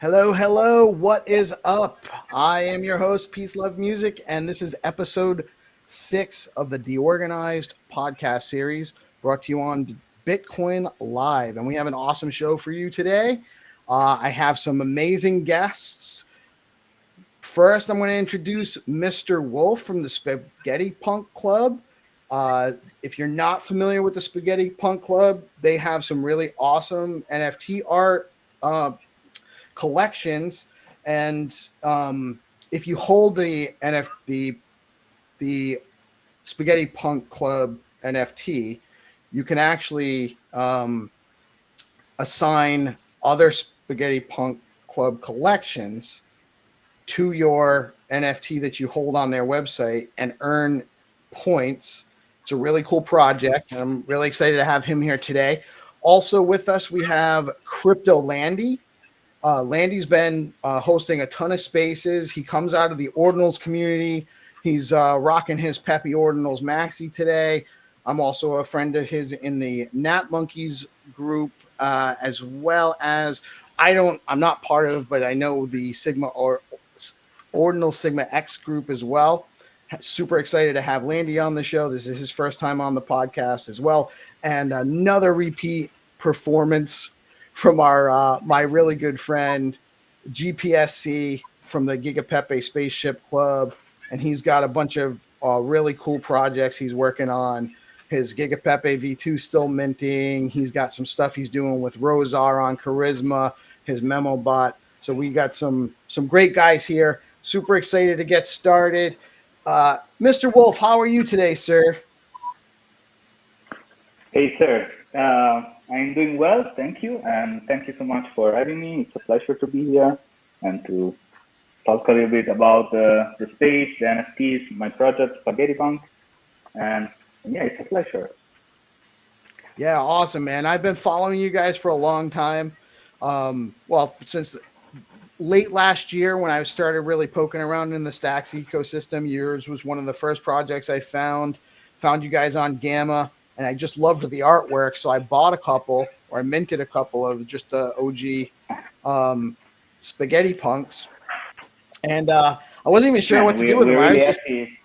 Hello, hello. What is up? I am your host, PeaceLoveMusic, and this is episode 6 of the DeOrganized podcast series brought to you on Bitcoin Live. And we have an awesome show for you today. I have some amazing guests. First, I'm going to introduce Mr. Wolf from the Spaghetti Punk Club. If you're not familiar with the Spaghetti Punk Club, they have some really awesome NFT art collections, and if you hold the Spaghetti Punk Club NFT, you can actually assign other Spaghetti Punk Club collections to your NFT that you hold on their website and earn points. It's a really cool project, and I'm really excited to have him here today. Also with us, we have Crypto Landy. Landy's been hosting a ton of spaces. He comes out of the Ordinals community. He's rocking his Peppy Ordinals Maxi today. I'm also a friend of his in the Nat Monkeys group, as well as I'm not part of, but I know the Sigma or Ordinal Sigma X group as well. Super excited to have Landy on the show. This is his first time on the podcast as well, and another repeat performance from our my really good friend GPSC from the GigaPepeSpacshipClub, and he's got a bunch of really cool projects he's working on. His GigaPepe V2 still minting. He's got some stuff he's doing with LordRozar on Charisma, his memo bot. So we got some great guys here. Super excited to get started. Mr. Wolf, how are you today, sir? Hey, sir. I'm doing well, thank you, and thank you so much for having me. It's a pleasure to be here and to talk a little bit about the space, the NFTs, my project, Spaghetti Punk, and yeah, it's a pleasure. Yeah, awesome, man. I've been following you guys for a long time. Since late last year when I started really poking around in the Stacks ecosystem, yours was one of the first projects I found you guys on Gamma. And I just loved the artwork, so I bought a couple, or I minted a couple of just the OG Spaghetti Punks. And I wasn't even sure what to do with them. Really happy.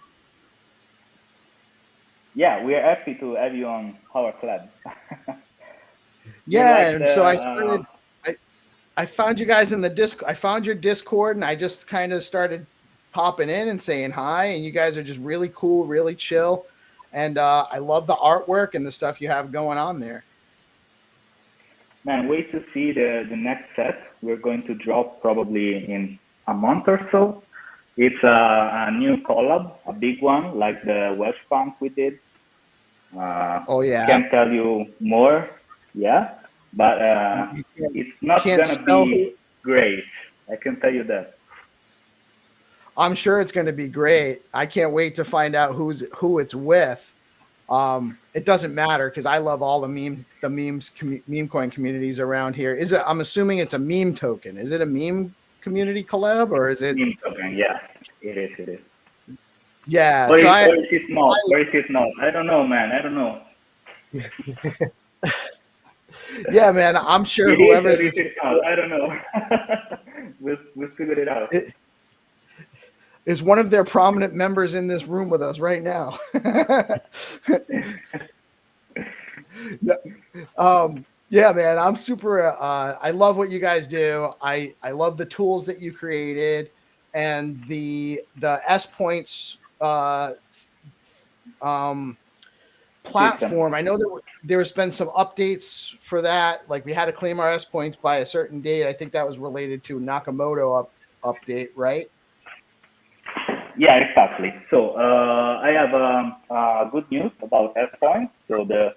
Yeah, we're happy to have you on our club. Yeah, and so I started. I found you guys in the disc. I found your Discord, and I just kind of started popping in and saying hi. And you guys are just really cool, really chill. And I love the artwork and the stuff you have going on there. Man, wait to see the next set. We're going to drop probably in a month or so. It's a new collab, a big one, like the Welsh Punk we did. Oh, yeah. Can't tell you more, yeah. But it's not going to be great. I can tell you that. I'm sure it's going to be great. I can't wait to find out who it's with. It doesn't matter because I love all the meme coin communities around here. I'm assuming it's a meme token. Is it a meme community collab or is it meme token? Yeah, it is. It is. Yeah. Or is it not? Or is it not? I don't know, man. I don't know. Yeah, man. I'm sure whoever is it not. I don't know. We'll figure it out. Is one of their prominent members in this room with us right now. Yeah, man, I'm super, I love what you guys do. I love the tools that you created and the S Points platform. I know there's been some updates for that. Like we had to claim our S Points by a certain date. I think that was related to Nakamoto update, right? Yeah, exactly. So I have good news about S Points. So the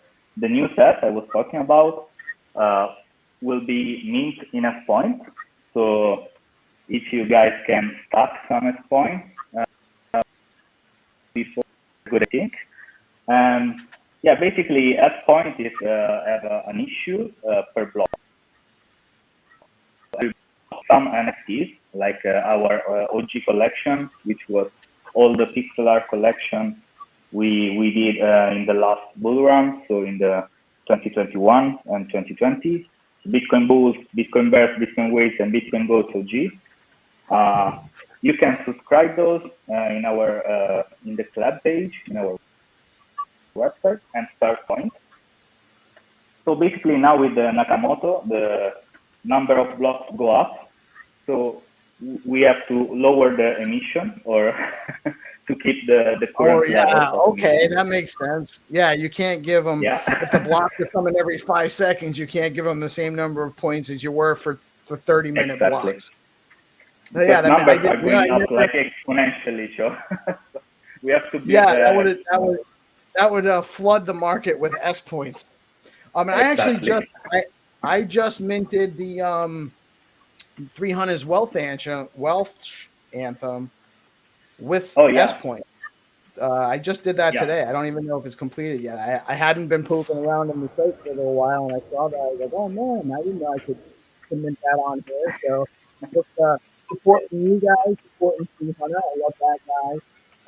new set I was talking about will be mint in S Points. So if you guys can stack some S Points before, good I think. Yeah, basically S Point is have an issue per block. Some NFTs, like our OG collection, which was all the pixel art collection we did in the last bull run, so in the 2021 and 2020. Bitcoin Bulls, Bitcoin Bears, Bitcoin Waves, and Bitcoin Goats OG. You can subscribe those in our in the club page in our website and start points. So basically now with the Nakamoto, the number of blocks go up. So we have to lower the emission or to keep the current level. Okay, emission. That makes sense. Yeah, you can't give them, if the blocks are coming every 5 seconds, you can't give them the same number of points as you were for 30-minute blocks. Because yeah, numbers are going up like exponentially, so we have to be. Yeah, that would flood the market with S points. Exactly. I just minted the 300's wealth anthem with S points. I just did that today. I don't even know if it's completed yet. I hadn't been poking around in the site for a little while, and I saw that. I was like, oh man, I didn't know I could mint that on here. So just supporting you guys, supporting 300. I love that guy.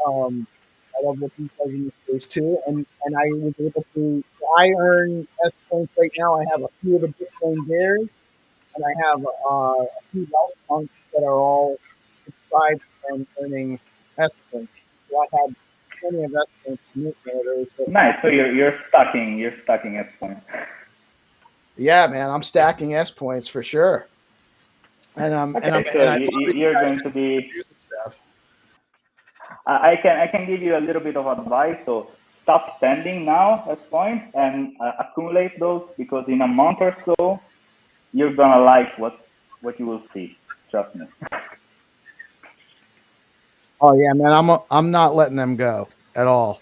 I love what he does in the space too. And I was able to, I earn S points right now. I have a few of the Bitcoin Bears, and I have a few wealth punks that are all subscribed and earning S points. So I had plenty of S points to mint nowadays. Nice. So you're stacking S points. Yeah, man, I'm stacking S points for sure. And you're going to be. Stuff. I can give you a little bit of advice. So stop spending now at point and accumulate those, because in a month or so you're gonna like what you will see. Trust me. Oh yeah, man, I'm not letting them go at all.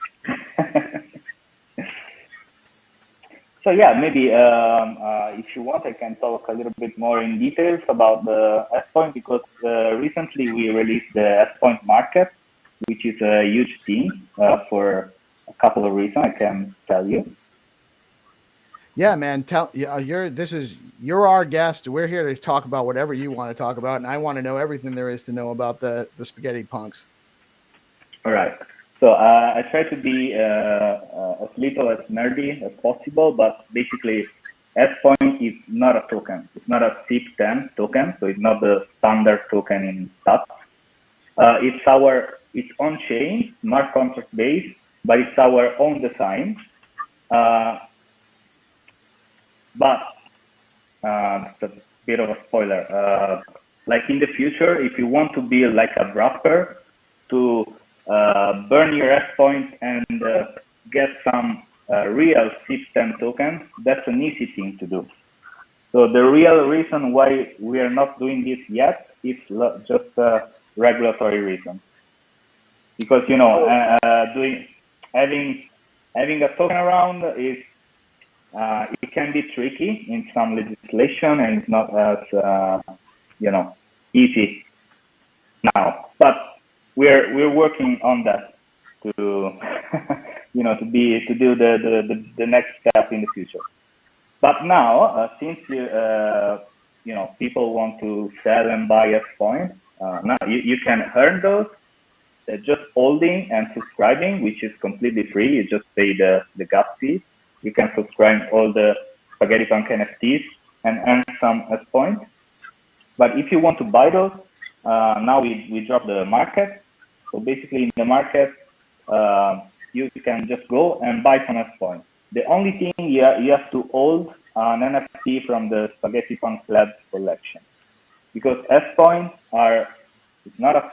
So yeah, maybe if you want, I can talk a little bit more in details about the S point, because recently we released the S point market, which is a huge thing for a couple of reasons. I can tell you. Yeah, man. You're our guest. We're here to talk about whatever you want to talk about, and I want to know everything there is to know about the spaghetti punks. All right. So I try to be as little as nerdy as possible, but basically, S point is not a token. It's not a SIP10 token, so it's not the standard token in stats. It's on-chain, smart contract based, but it's our own design. But it's a bit of a spoiler. Like in the future, if you want to build like a wrapper to burn your S point and get some real SIP10 tokens, that's an easy thing to do. So the real reason why we are not doing this yet is just a regulatory reason. Because having a token around is it can be tricky in some legislation, and it's not as easy now. But we're working on that to to do the next step in the future. But now, since people want to sell and buy S points, now you can earn those just holding and subscribing, which is completely free. You just pay the gas fee. You can subscribe all the Spaghetti Punk NFTs and earn some S points. But if you want to buy those, now we drop the market. So basically in the market, you can just go and buy some S points. The only thing you have to hold an NFT from the Spaghetti Punk Club collection, because S points it's not a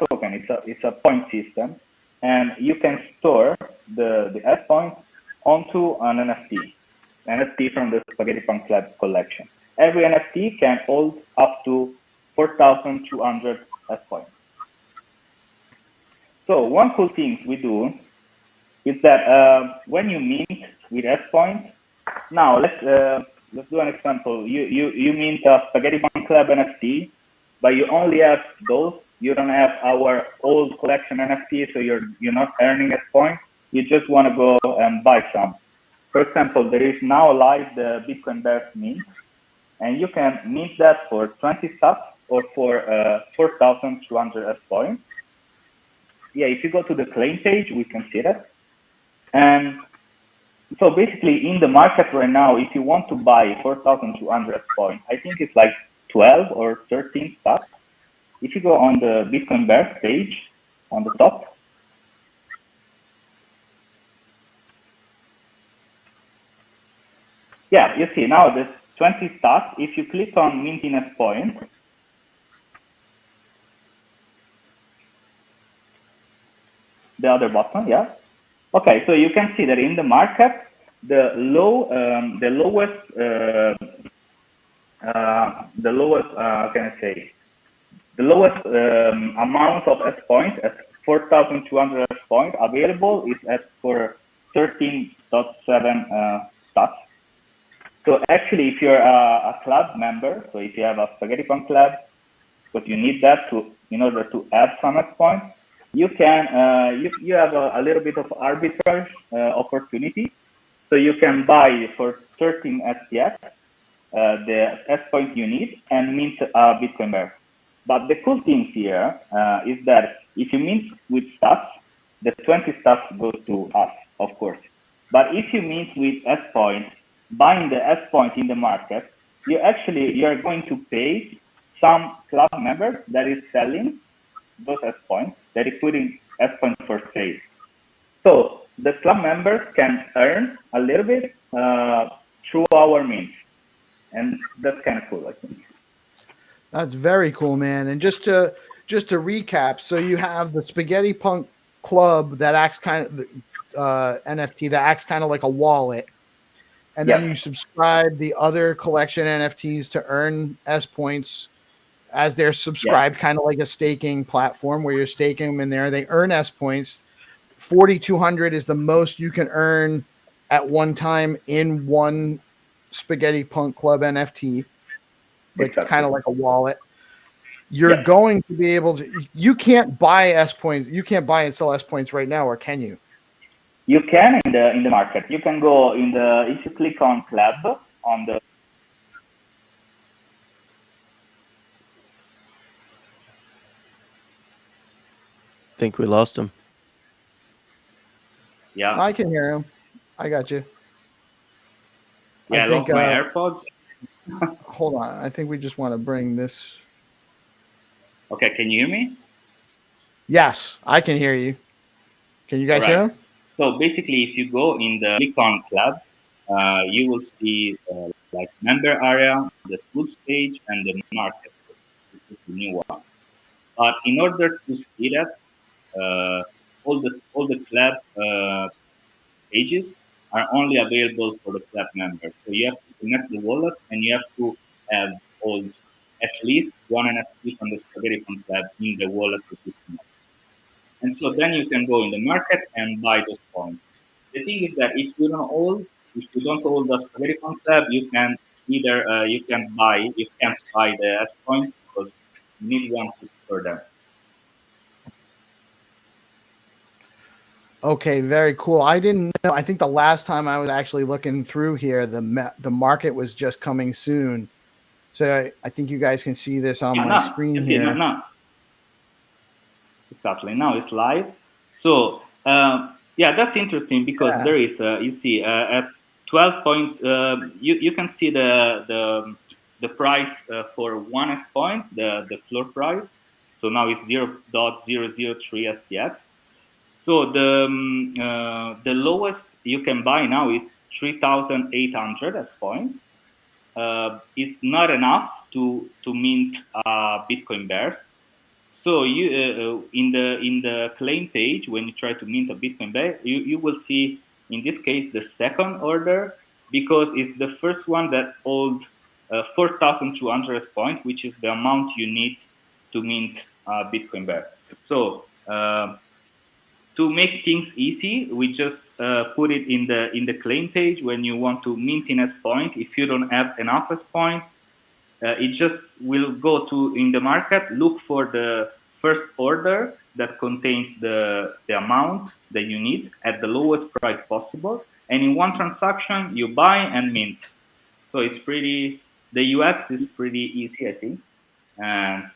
token. It's a point system, and you can store the S points onto an NFT from the Spaghetti Punk Club collection. Every NFT can hold up to 4,200 S points. So one cool thing we do is that when you mint with S points, now let's do an example. You mint a Spaghetti Punk Club NFT, but you only have those. You don't have our old collection NFT, so you're not earning S points. You just want to go and buy some. For example, there is now live the Bitcoin Bears mint, and you can mint that for 20 sats or for 4,200 S points. Yeah, if you go to the claim page, we can see that. And So basically, in the market right now, if you want to buy 4,200 points, I think it's like 12 or 13 stocks. If you go on the Bitcoin Bear page on the top, yeah, you see now there's 20 stocks. If you click on minting as point, the other button, yeah. Okay, so you can see that in the market, the lowest, can I say, the lowest amount of S points at 4,200 points available is at for 13.7 stocks. So actually, if you're a club member, so if you have a Spaghetti Punk club, but you need that in order to add some S points, you can you have a little bit of arbitrage opportunity. So you can buy for 13 STX the S point you need and mint Bitcoin Bear. But the cool thing here is that if you mint with stocks, the 20 stocks go to us, of course. But if you mint with S point, buying the S point in the market, you're going to pay some club members that is selling those S points, that is putting S points for sale. So the club members can earn a little bit through our mint. And that's kind of cool, I think. That's very cool, man. And just to recap, so you have the Spaghetti Punk Club that acts kind of NFT that acts kind of like a wallet, and then you subscribe the other collection NFTs to earn S points as they're subscribed, kind of like a staking platform where you're staking them in there. They earn S points. 4,200 is the most you can earn at one time in one Spaghetti Punk Club NFT. Like it's kind of like a wallet. You're going to be able to. You can't buy S points. You can't buy and sell S points right now, or can you? You can in the market. You can go in the if you click on club on the. I think we lost him. Yeah, I can hear him. I got you. Yeah, I think my AirPods. Hold on. I think we just want to bring this. Okay, can you hear me? Yes, I can hear you. Can you guys hear him? So basically, if you go in the click on club, you will see like member area, the tools page, and the market. This is the new one. But in order to see that, all the club pages are only available for the club members. So you have to connect the wallet, and you have to have at least one NFT from the Spaghetti Punk club in the wallet to be connected. And so then you can go in the market and buy those coins. The thing is that if you don't hold the Spaghetti Punk club, you can either you can't buy the S coins because you need one to store them. Okay, very cool. I didn't know. I think the last time I was actually looking through here, the market was just coming soon. So I think you guys can see this on my screen here. Exactly. Now it's live. So that's interesting because there is you see at 12 point you can see the price for one S point, the floor price. So now it's 0.003 STX. So the lowest you can buy now is 3,800 S points. It's not enough to mint Bitcoin Bears. So you in the claim page, when you try to mint a Bitcoin Bear, you will see in this case the second order because it's the first one that holds 4,200 points, which is the amount you need to mint Bitcoin Bear. So to make things easy, we just put it in the claim page when you want to mint in S point. If you don't have enough S points, it just will go to in the market, look for the first order that contains the amount that you need at the lowest price possible. And in one transaction, you buy and mint. So it's the UX is pretty easy, I think. And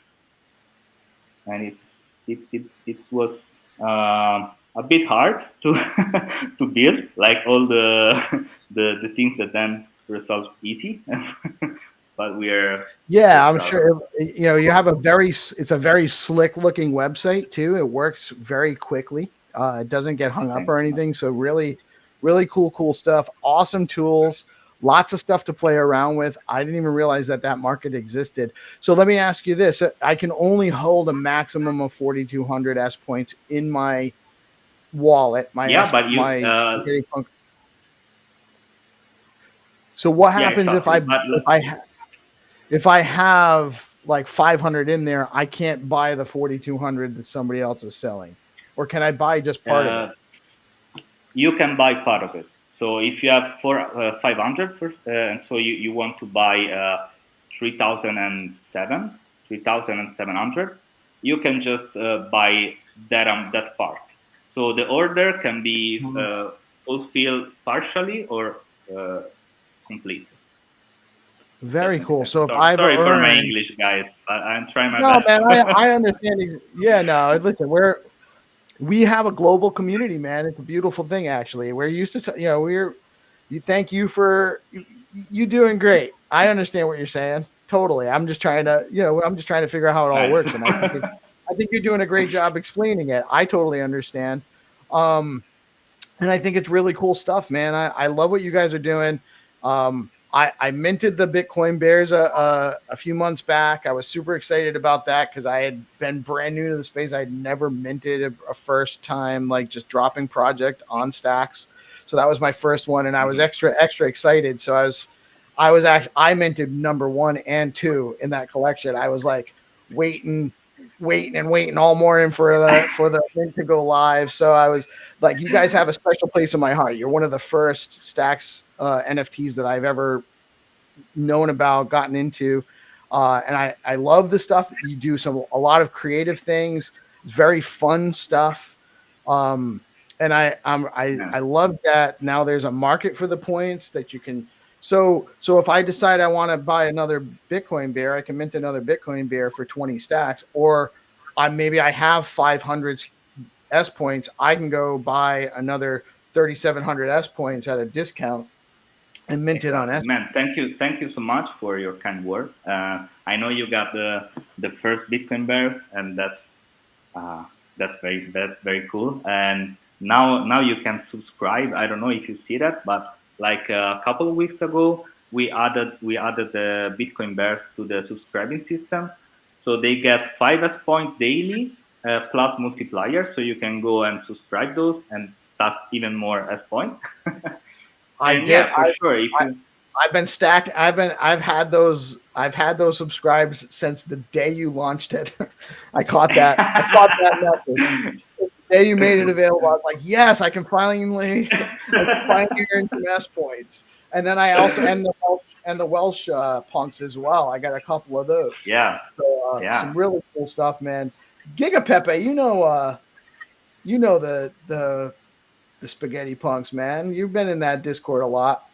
it was a bit hard to to build, like all the the things that then result easy. But we're Yeah, I'm proud. sure. You have it's a very slick looking website too. It works very quickly. It doesn't get hung up or anything. So really, really cool stuff. Awesome tools. Lots of stuff to play around with. I didn't even realize that market existed. So let me ask you this: I can only hold a maximum of 4,200 S points in my wallet. But you So what happens exactly. if I have like 500 in there? I can't buy the 4,200 that somebody else is selling, or can I buy just part of it? You can buy part of it. So if you have 500 first, and so you want to buy 3,700, you can just buy that part. So the order can be fulfilled partially or complete. Very cool. So if sorry for my English, guys. I'm trying my best. No, man, I understand. Yeah, no, listen, we have a global community, man. It's a beautiful thing, actually. We're used to, thank you for you doing great. I understand what you're saying. Totally. I'm just trying to, figure out how it all works. And I think you're doing a great job explaining it. I totally understand. And I think it's really cool stuff, man. I love what you guys are doing. I minted the Bitcoin Bears a few months back. I was super excited about that because I had been brand new to the space. I'd never minted a first time, like just dropping project on stacks. So that was my first one, and I was extra excited. So I minted number 1 and 2 in that collection. I was like waiting all morning for the mint to go live. So I was like, you guys have a special place in my heart. You're one of the first stacks NFTs that I've ever known about, gotten into. And I love the stuff that you do. A lot of creative things. It's very fun stuff. And I love that now there's a market for the points that you can. So if I decide I want to buy another Bitcoin Bear, I can mint another Bitcoin Bear for 20 stacks, or maybe I have 500 S points. I can go buy another 3,700 S points at a discount and mint it on S. Man, thank you so much for your kind words. I know you got the first Bitcoin Bear, and that's very cool. And now you can subscribe. I don't know if you see that, but like a couple of weeks ago, we added the Bitcoin Bears to the subscribing system, so they get 5 S points daily plus multiplier. So you can go and subscribe those and stack even more S points. I've been stacking. I've had those subscribes since the day you launched it. I caught that message. The day you made it available, I was like, yes, I can finally earn some S points. And then I also and the Welsh punks as well. I got a couple of those. Yeah. So some really cool stuff, man. GigaPepe, the spaghetti punks, man. You've been in that Discord a lot.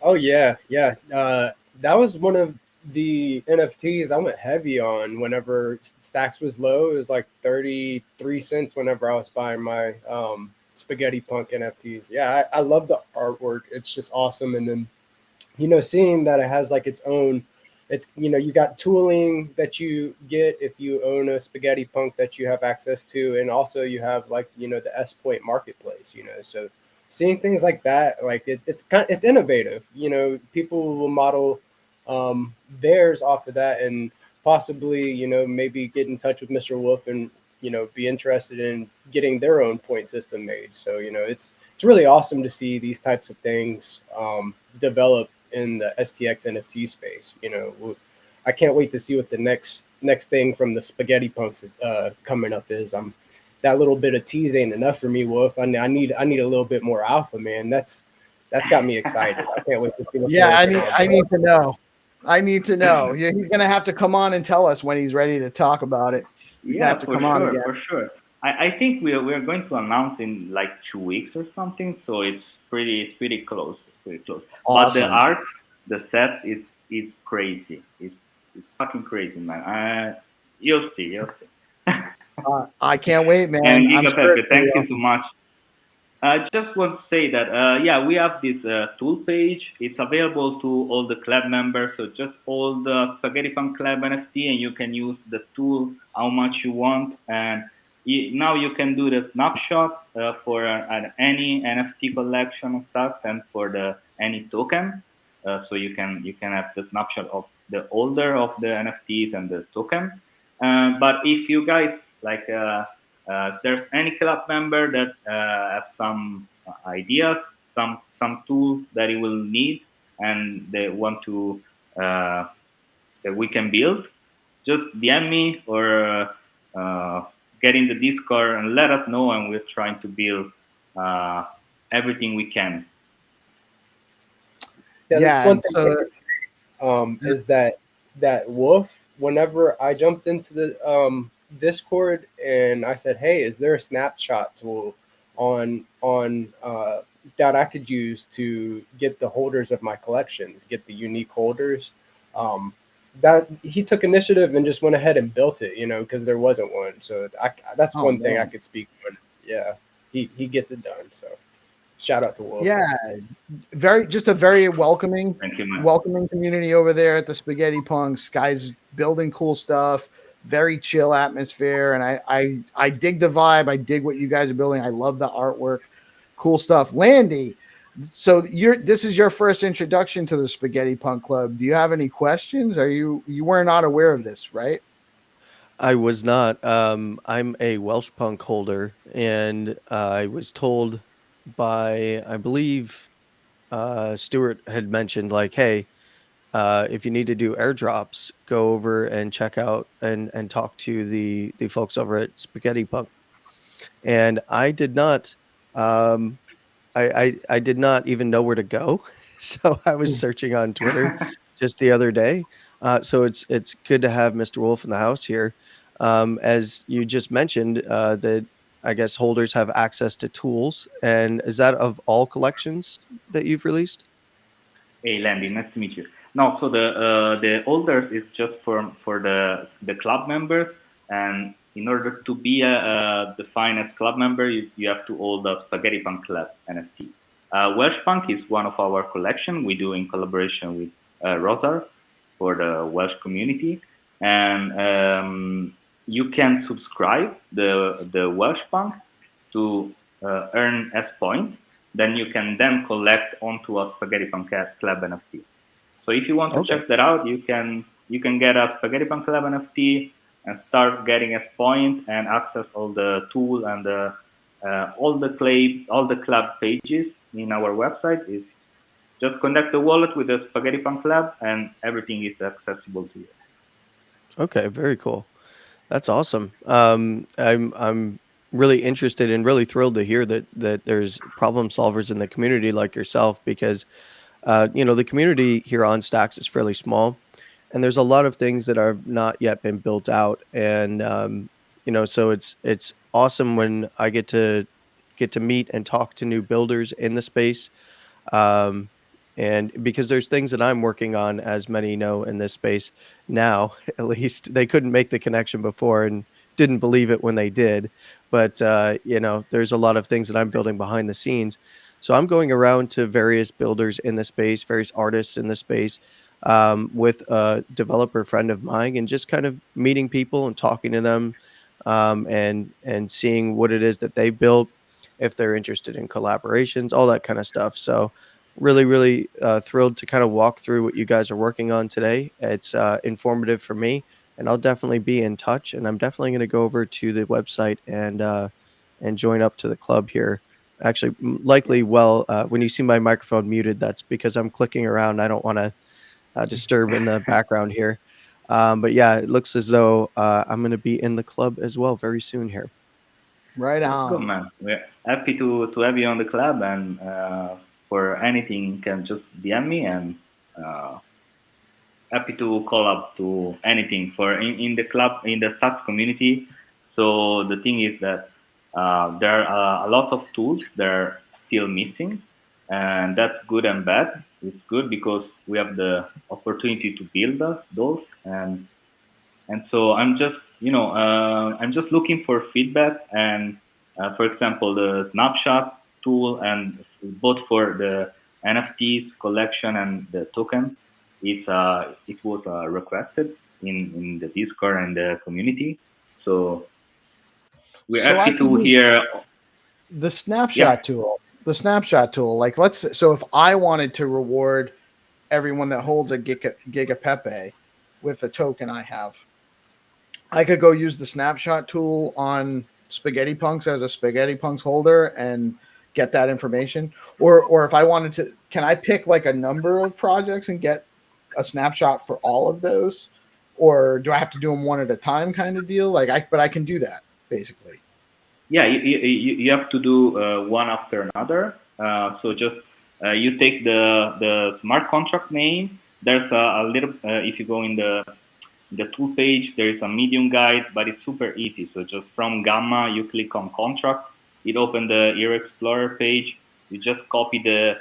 Oh yeah. That was one of the NFTs I went heavy on whenever Stacks was low. It was like 33 cents whenever I was buying my spaghetti punk NFTs. Yeah, I love the artwork. It's just awesome. And then, seeing that it has like its own, you got tooling that you get if you own a spaghetti punk that you have access to. And also you have like, the S Point marketplace, so seeing things like that, like it's innovative, people will model theirs off of that, and possibly, maybe get in touch with Mr. Wolf and, be interested in getting their own point system made. So, it's really awesome to see these types of things develop in the STX NFT space. I can't wait to see what the next thing from the spaghetti punks is coming up is. That little bit of tease ain't enough for me, Wolf. I need a little bit more alpha, man. That's got me excited. I can't wait to see what. Yeah, I need to know. Yeah, he's gonna have to come on and tell us when he's ready to talk about it. Yeah, for sure. I think we're going to announce in like 2 weeks or something. So it's pretty close. Awesome. But the art, the set is crazy. It's fucking crazy, man. You'll see. I can't wait, man. And I'm sure GigaPepe, it's gonna thank be you so much. I just want to say that, yeah, we have this tool page. It's available to all the club members. So just all the Spaghetti Fun Club NFT, and you can use the tool how much you want. And now you can do the snapshot for any NFT collection and stuff, and for the any token. So you can have the snapshot of the holder of the NFTs and the token. But if you guys like. There's any club member that has some ideas, some tools that he will need, and they want to that we can build, just DM me or get in the Discord and let us know, and we're trying to build uh, everything we can. Yeah, that's Yeah, one and thing I so could say, is that Wolf, whenever I jumped into the Discord and I said, "Hey, is there a snapshot tool on that I could use to get the holders of my collections, get the unique holders?" Um, that he took initiative and just went ahead and built it, because there wasn't one. So that's oh one thing I man. could speak on. Yeah, he gets it done. So shout out to Wolf. Yeah, just a very welcoming Thank you, man. welcoming community over there at the Spaghetti Punks. Guys building cool stuff, very chill atmosphere, and I dig the vibe. I dig what you guys are building. I love the artwork, cool stuff. Landy, so this is your first introduction to the Spaghetti Punk Club. Do you have any questions? You were not aware of this, right? I was not. I'm a Welsh punk holder, and I was told by, I believe, Stuart had mentioned, like, hey, if you need to do airdrops, go over and check out and talk to the folks over at Spaghetti Punk. And I did not. Um, I did not even know where to go, so I was searching on Twitter just the other day. So it's good to have Mr. Wolf in the house here. As you just mentioned, that I guess holders have access to tools, and is that of all collections that you've released? Hey, Landy, nice to meet you. No, so the holders is just for the club members, and in order to be the finest club member, you have to hold the Spaghetti Punk Club NFT. Welsh Punk is one of our collection we do in collaboration with Rozar for the Welsh community, and you can subscribe the Welsh Punk to earn S points. Then you can then collect onto a Spaghetti Punk Club NFT. So if you want to Okay. check that out, you can get a Spaghetti Punk Club NFT and start getting S points and access all the tool and all the club pages in our website. Is just connect the wallet with the Spaghetti Punk Club, and everything is accessible to you. Okay, very cool. That's awesome. I'm really interested and really thrilled to hear that there's problem solvers in the community like yourself, because the community here on Stacks is fairly small, and there's a lot of things that have not yet been built out, and so it's awesome when I get to meet and talk to new builders in the space. um, and because there's things that I'm working on, as many know in this space now, at least they couldn't make the connection before and didn't believe it when they did. But there's a lot of things that I'm building behind the scenes. So I'm going around to various builders in the space, various artists in the space, with a developer friend of mine, and just kind of meeting people and talking to them, and seeing what it is that they built, if they're interested in collaborations, all that kind of stuff. So really, really thrilled to kind of walk through what you guys are working on today. It's informative for me, and I'll definitely be in touch. And I'm definitely going to go over to the website and join up to the club here. Actually, likely, well, when you see my microphone muted, that's because I'm clicking around. I don't want to disturb in the background here. But yeah, it looks as though I'm going to be in the club as well very soon here. Right That's good, on. man. We're happy to have you on the club, and for anything, you can just DM me, and uh, happy to call up to anything for in the club, in the stocks community. So the thing is that there are a lot of tools that are still missing, and that's good and bad. It's good because we have the opportunity to build those, and so I'm just I'm just looking for feedback, and for example, the snapshot tool, and both for the NFTs collection and the token, it was requested in the Discord and the community. So we're So I happy could to use hear. the Yeah, snapshot tool. The snapshot tool, like so if I wanted to reward everyone that holds a GigaPepe with a token I have, I could go use the snapshot tool on Spaghetti Punks as a Spaghetti Punks holder and get that information. Or if I wanted to, can I pick like a number of projects and get a snapshot for all of those? Or do I have to do them one at a time kind of deal? But I can do that basically. yeah, you have to do one after another. So just you take the smart contract name. There's a little, if you go in the tool page, there is a medium guide, but it's super easy. So just from Gamma, you click on contract. It opens the Ear Explorer page. You just copy the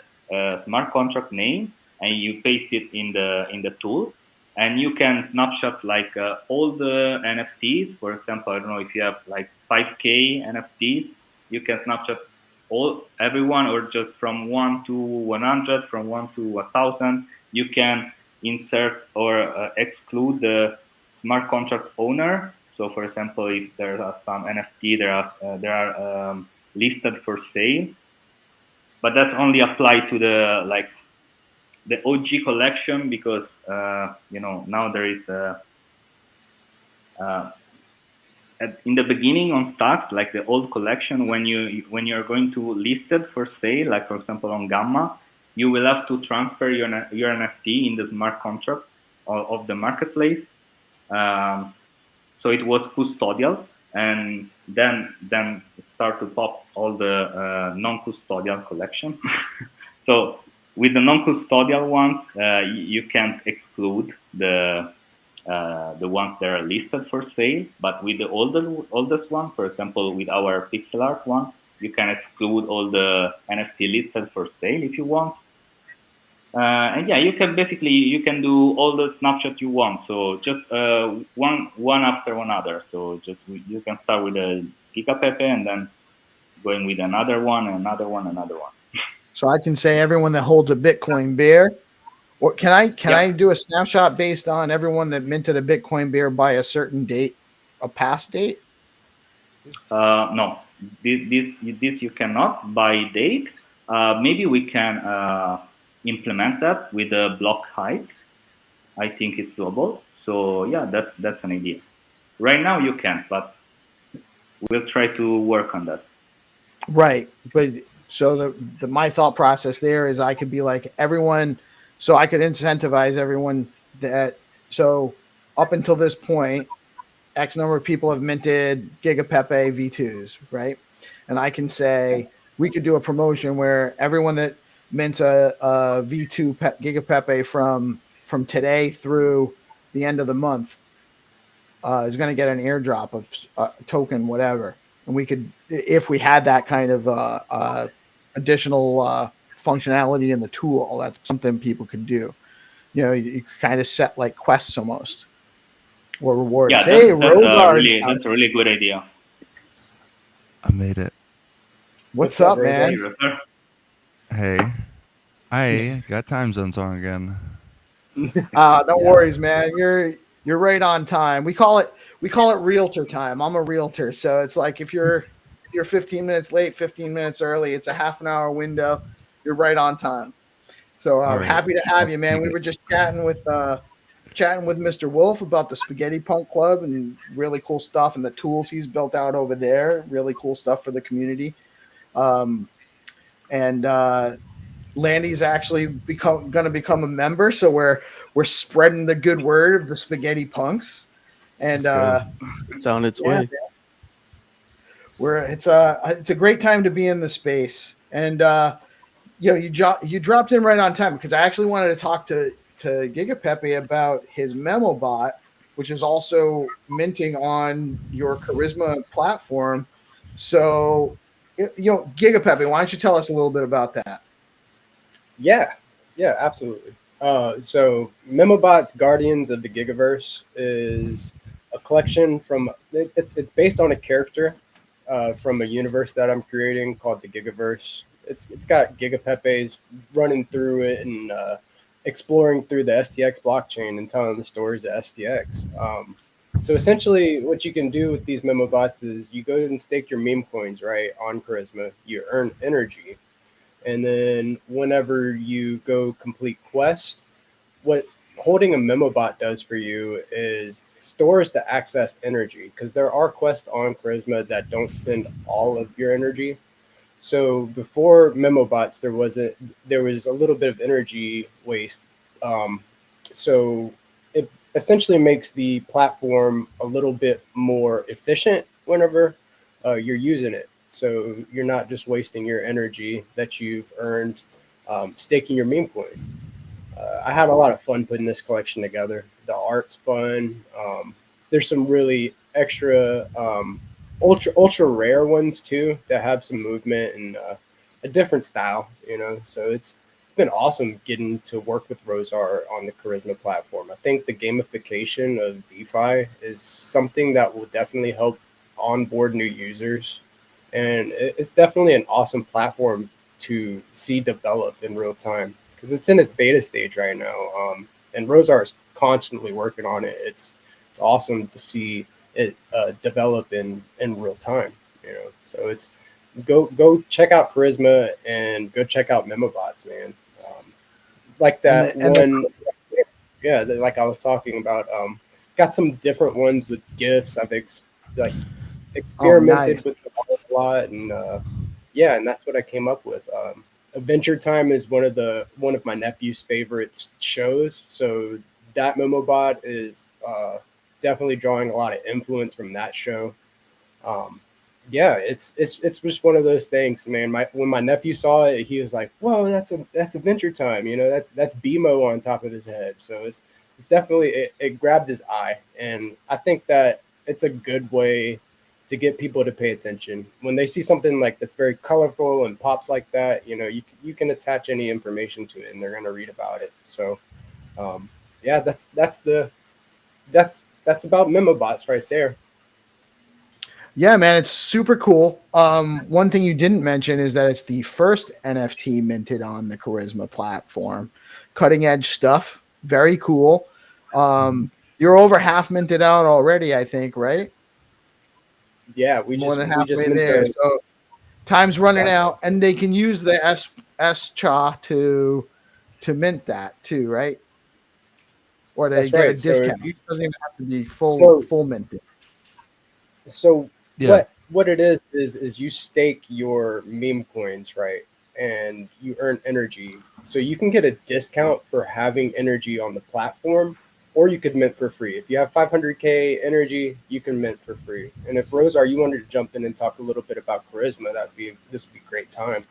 smart contract name and you paste it in the tool. And you can snapshot like all the NFTs. For example, I don't know if you have like 5K NFTs, you can snapshot everyone, or just from 1 to 100, from 1 to 1,000. You can insert or exclude the smart contract owner. So, for example, if there are some NFT, there are listed for sale, but that's only applied to the OG collection, because now there is in the beginning on stocks, like the old collection, when you're going to list it for sale, like for example on Gamma, you will have to transfer your NFT in the smart contract of the marketplace. So it was custodial, and then start to pop all the non-custodial collection. So with the non-custodial ones, you can't exclude the ones that are listed for sale, but with the oldest one, for example, with our pixel art one, you can exclude all the NFT listed for sale if you want. And yeah, you can do all the snapshots you want. So just one after one other. So just you can start with a GigaPepe and then going with another one, another one, another one. So I can say everyone that holds a Bitcoin bear, or can I do a snapshot based on everyone that minted a Bitcoin bear by a certain date, a past date? No, this you cannot by date. Maybe we can implement that with a block height. I think it's doable. So yeah, that's an idea. Right now you can't, but we'll try to work on that. Right, but so the my thought process there is I could be like everyone, so I could incentivize everyone that, so up until this point, X number of people have minted GigaPepe V2s, right? And I can say we could do a promotion where everyone that mints a V2 GigaPepe from today through the end of the month is going to get an airdrop of a token, whatever. And we could, if we had that kind of additional functionality in the tool, that's something people could do. You kind of set like quests almost, or rewards. Yeah, hey, RozRozar, that's a really good idea. I made it. What's up, man? Hey, I got time zones on again. No worries, man. You're right on time. We call it realtor time. I'm a realtor, so it's like if you're 15 minutes late, 15 minutes early, it's a half an hour window. You're right on time. So I'm happy to have you, man. We were just chatting with Mr. Wolf about the Spaghetti Punk Club and really cool stuff and the tools he's built out over there. Really cool stuff for the community. And Landy's actually going to become a member, so we're spreading the good word of the Spaghetti Punks, and it's on its way. It's a great time to be in the space, and you dropped in right on time because I actually wanted to talk to GigaPepe about his memo bot, which is also minting on your Charisma platform. So, GigaPepe, why don't you tell us a little bit about that? Yeah, absolutely. So MemoBot's Guardians of the Gigaverse is a collection from it's based on a character from a universe that I'm creating called the Gigaverse. It's got GigaPepe's running through it and exploring through the STX blockchain and telling the stories of STX. So essentially, what you can do with these memo bots is you go and stake your meme coins right on Charisma. You earn energy, and then whenever you go complete quest, what holding a memo bot does for you is stores the access energy, because there are quests on Charisma that don't spend all of your energy. So before memo bots, there was a little bit of energy waste. So it essentially makes the platform a little bit more efficient whenever you're using it. So you're not just wasting your energy that you've earned staking your meme coins. I had a lot of fun putting this collection together. The art's fun. There's some really extra ultra rare ones too that have some movement and a different style, so it's been awesome getting to work with RozRozar on the Charisma platform. I think the gamification of DeFi is something that will definitely help onboard new users, and it's definitely an awesome platform to see develop in real time, because it's in its beta stage right now, and RozRozar is constantly working on it. It's awesome to see it develop in real time, So it's go check out Charisma and go check out MemoBots, man. Like that like I was talking about. Got some different ones with GIFs. I've experimented with a lot, and and that's what I came up with. Adventure Time is one of my nephew's favorite shows, so that MemoBot is definitely drawing a lot of influence from that show. It's just one of those things, man. When my nephew saw it, he was like, "Whoa, that's Adventure Time!" That's BMO on top of his head. So it's definitely it grabbed his eye, and I think that it's a good way to get people to pay attention when they see something like that's very colorful and pops like that. You can attach any information to it, and they're gonna read about it. So, that's about MemoBots right there. Yeah, man, it's super cool. One thing you didn't mention is that it's the first NFT minted on the Charisma platform. Cutting edge stuff. Very cool. You're over half minted out already, I think, right? Yeah, more than halfway there. So time's running out, and they can use the SCHA to mint that too, right? Or they get a discount. It doesn't even have to be full minted. So what it is you stake your meme coins, right? And you earn energy. So you can get a discount for having energy on the platform, or you could mint for free. If you have 500K energy, you can mint for free. And if RozRozar, you wanted to jump in and talk a little bit about Charisma, this would be a great time.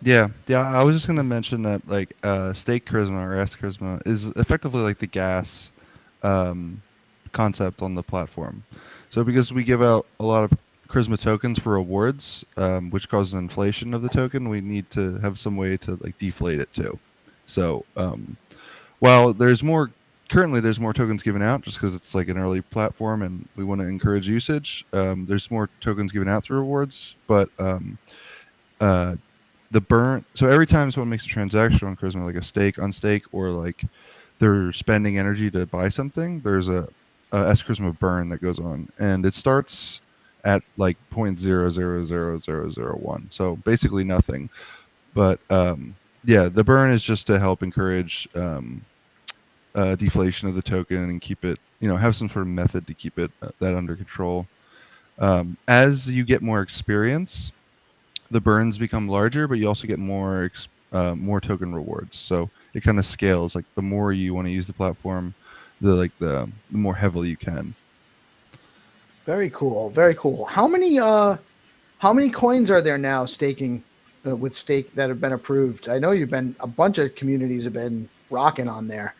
Yeah. I was just gonna mention that Stake Charisma or Ask Charisma is effectively like the gas concept on the platform. So because we give out a lot of Charisma tokens for rewards, which causes inflation of the token, we need to have some way to deflate it too. So while currently there's more tokens given out just because it's an early platform and we want to encourage usage, there's more tokens given out through rewards, but the burn, so every time someone makes a transaction on Charisma, like a stake, unstake, or they're spending energy to buy something, there's a Charisma burn that goes on, and it starts at 0.000001, so basically nothing. But the burn is just to help encourage deflation of the token and keep it, have some sort of method to keep it that under control. As you get more experience, the burns become larger, but you also get more token rewards. So it kind of scales. The more you want to use the platform, the more heavily you can. Very cool. Very cool. How many coins are there now staking with stake that have been approved? I know a bunch of communities have been rocking on there,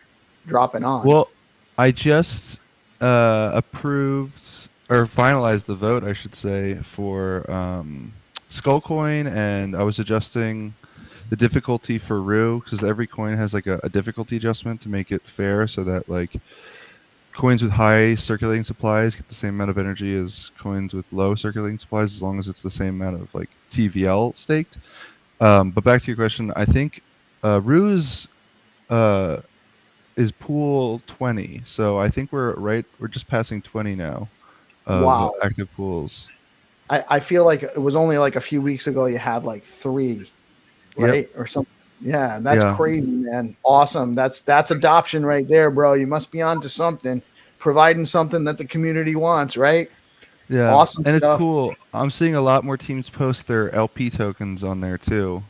dropping on. Well, I just approved or finalized the vote, I should say, for Skullcoin, and I was adjusting the difficulty for Rue, because every coin has a difficulty adjustment to make it fair, so that coins with high circulating supplies get the same amount of energy as coins with low circulating supplies, as long as it's the same amount of like TVL staked. But back to your question, I think Ruse is pool 20, so I think we're just passing 20 now of Wow. active pools. I feel like it was only like a few weeks ago you had like 3, right? Or something. Yeah, that's crazy, man. Awesome. That's adoption right there, bro. You must be onto something, providing something that the community wants, right? Yeah, Awesome and it's stuff. cool. I'm seeing a lot more teams post their LP tokens on there too.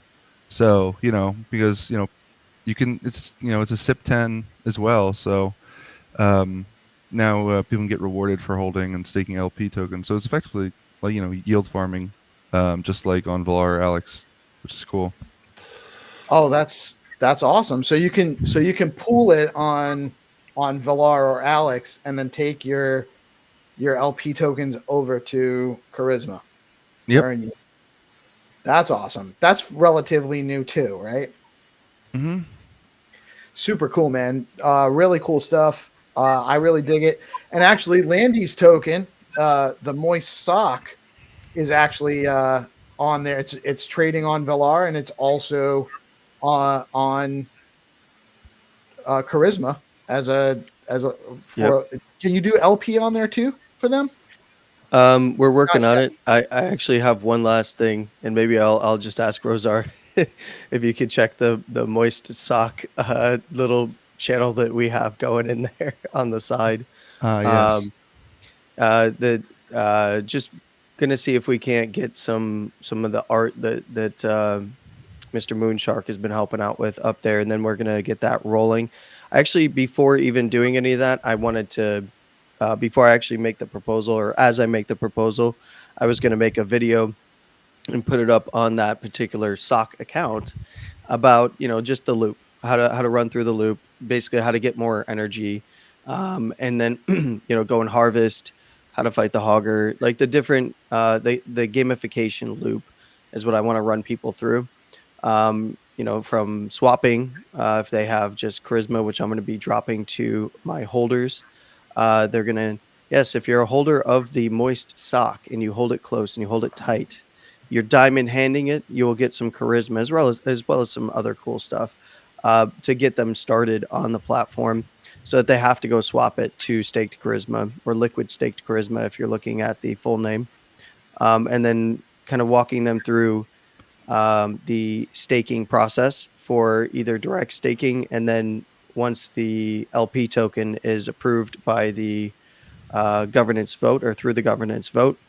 So, because, you can, it's a SIP 10 as well. So now people can get rewarded for holding and staking LP tokens. So it's effectively like, yield farming, just like on Valar or Alex, which is cool. Oh, that's awesome. So you can pool it on Valar or Alex and then take your LP tokens over to Charisma. Yep. That's awesome. That's relatively new too, right? Mm-hmm. Super cool, man. Really cool stuff. I really dig it. And actually, Landy's token, the Moist Sock, is actually on there. It's trading on Valar, and it's also on Charisma as a for. Yep. Can you do LP on there too for them? We're working on it. I actually have one last thing, and maybe I'll just ask Rozar if you could check the Moist Sock little channel that we have going in there on the side. Yes. Just gonna see if we can't get some of the art that Mr. Moonshark has been helping out with up there, and then we're gonna get that rolling. Actually, before even doing any of that, I wanted to, before I actually make the proposal, or as I make the proposal, I was gonna make a video and put it up on that particular sock account about just the loop, how to run through the loop, basically how to get more energy, and then go and harvest, how to fight the hogger, like the different the gamification loop is what I want to run people through. From swapping, if they have just charisma, which I'm going to be dropping to my holders, they're going to, yes, if you're a holder of the Moist Sock and you hold it close and you hold it tight, you're diamond handing it, you will get some charisma as well as some other cool stuff to get them started on the platform, so that they have to go swap it to staked charisma or liquid staked charisma if you're looking at the full name, and then kind of walking them through the staking process for either direct staking, and then once the LP token is approved by the governance vote or through the governance vote,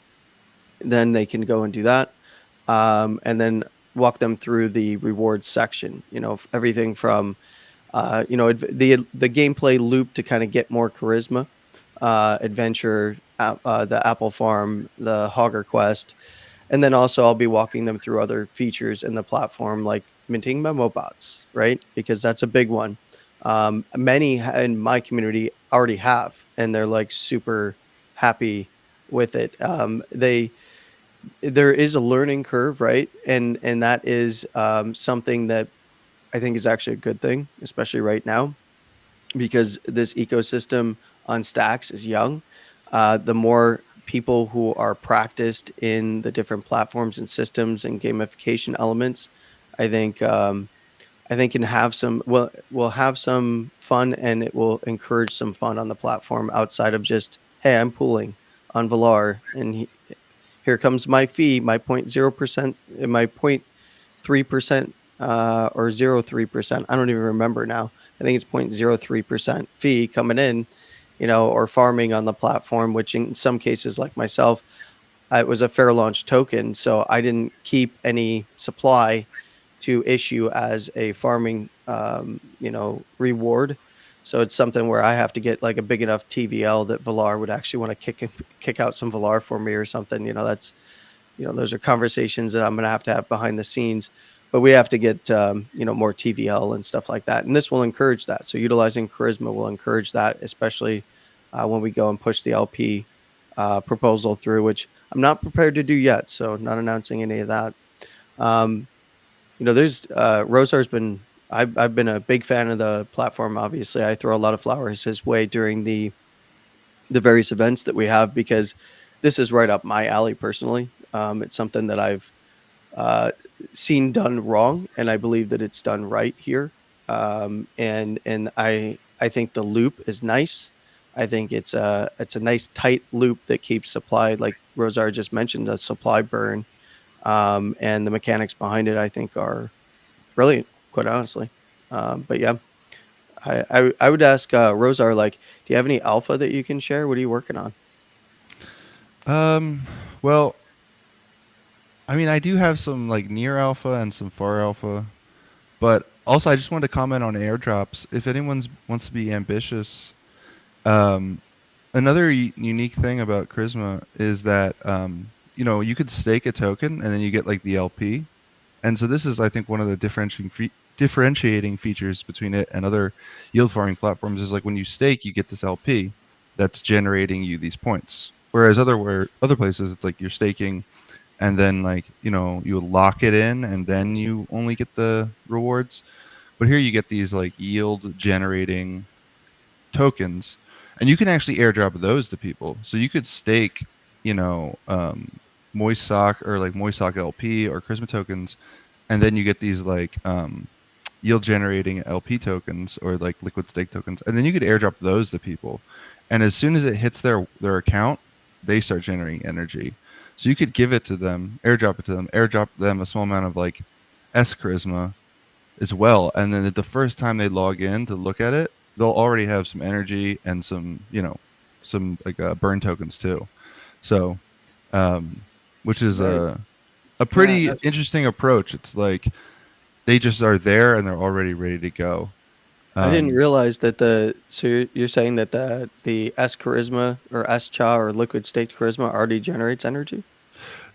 then they can go and do that, and then walk them through the rewards section. Everything from the gameplay loop to kind of get more charisma, adventure, the apple farm, the hogger quest. And then also I'll be walking them through other features in the platform, like minting memo bots, right? Because that's a big one. Many in my community already have, and they're like super happy with it. There is a learning curve, right? And that is something that I think is actually a good thing, especially right now, because this ecosystem on Stacks is young. The more people who are practiced in the different platforms and systems and gamification elements, I think can have some, will have some fun, and it will encourage some fun on the platform outside of just, hey, I'm pooling on Valar, and here comes my fee, my 0.0%, my 0.3%, or 0.3%. I don't even remember now. I think it's 0.03% fee coming in, or farming on the platform, which in some cases, like myself, it was a fair launch token, so I didn't keep any supply to issue as a farming, reward. So it's something where I have to get like a big enough TVL that Valar would actually want to kick out some Valar for me or something. That's, those are conversations that I'm going to have behind the scenes, but we have to get, more TVL and stuff like that. And this will encourage that. So utilizing charisma will encourage that, especially when we go and push the LP proposal through, which I'm not prepared to do yet. So not announcing any of that. There's Rozar's been, I've been a big fan of the platform. Obviously, I throw a lot of flowers his way during the the various events that we have, because this is right up my alley personally. It's something that I've seen done wrong, and I believe that it's done right here. And I think the loop is nice. I think it's a nice tight loop that keeps supply, like Rozar just mentioned, the supply burn, and the mechanics behind it, I think, are brilliant, quite honestly. But yeah, I would ask Rozar, like, do you have any alpha that you can share? What are you working on? Well, I mean, I do have some like near alpha and some far alpha, but also I just wanted to comment on airdrops. If anyone wants to be ambitious, another unique thing about Charisma is that you could stake a token and then you get like the LP, and so this is, I think, one of the differentiating features between it and other yield farming platforms is like when you stake, you get this LP that's generating you these points. Whereas other places, it's like you're staking and then like you lock it in and then you only get the rewards. But here you get these like yield generating tokens, and you can actually airdrop those to people. So you could stake, Moist Sock or like Moist Sock LP or Charisma tokens, and then you get these like yield generating LP tokens or like liquid stake tokens, and then you could airdrop those to people. And as soon as it hits their account, they start generating energy. So you could give it to them, airdrop them a small amount of like S Charisma as well, and then the first time they log in to look at it, they'll already have some energy and some like burn tokens too. So which is a pretty interesting approach. It's like they just are there and they're already ready to go. I didn't realize that so you're saying that the S Charisma or S Cha or liquid staked Charisma already generates energy?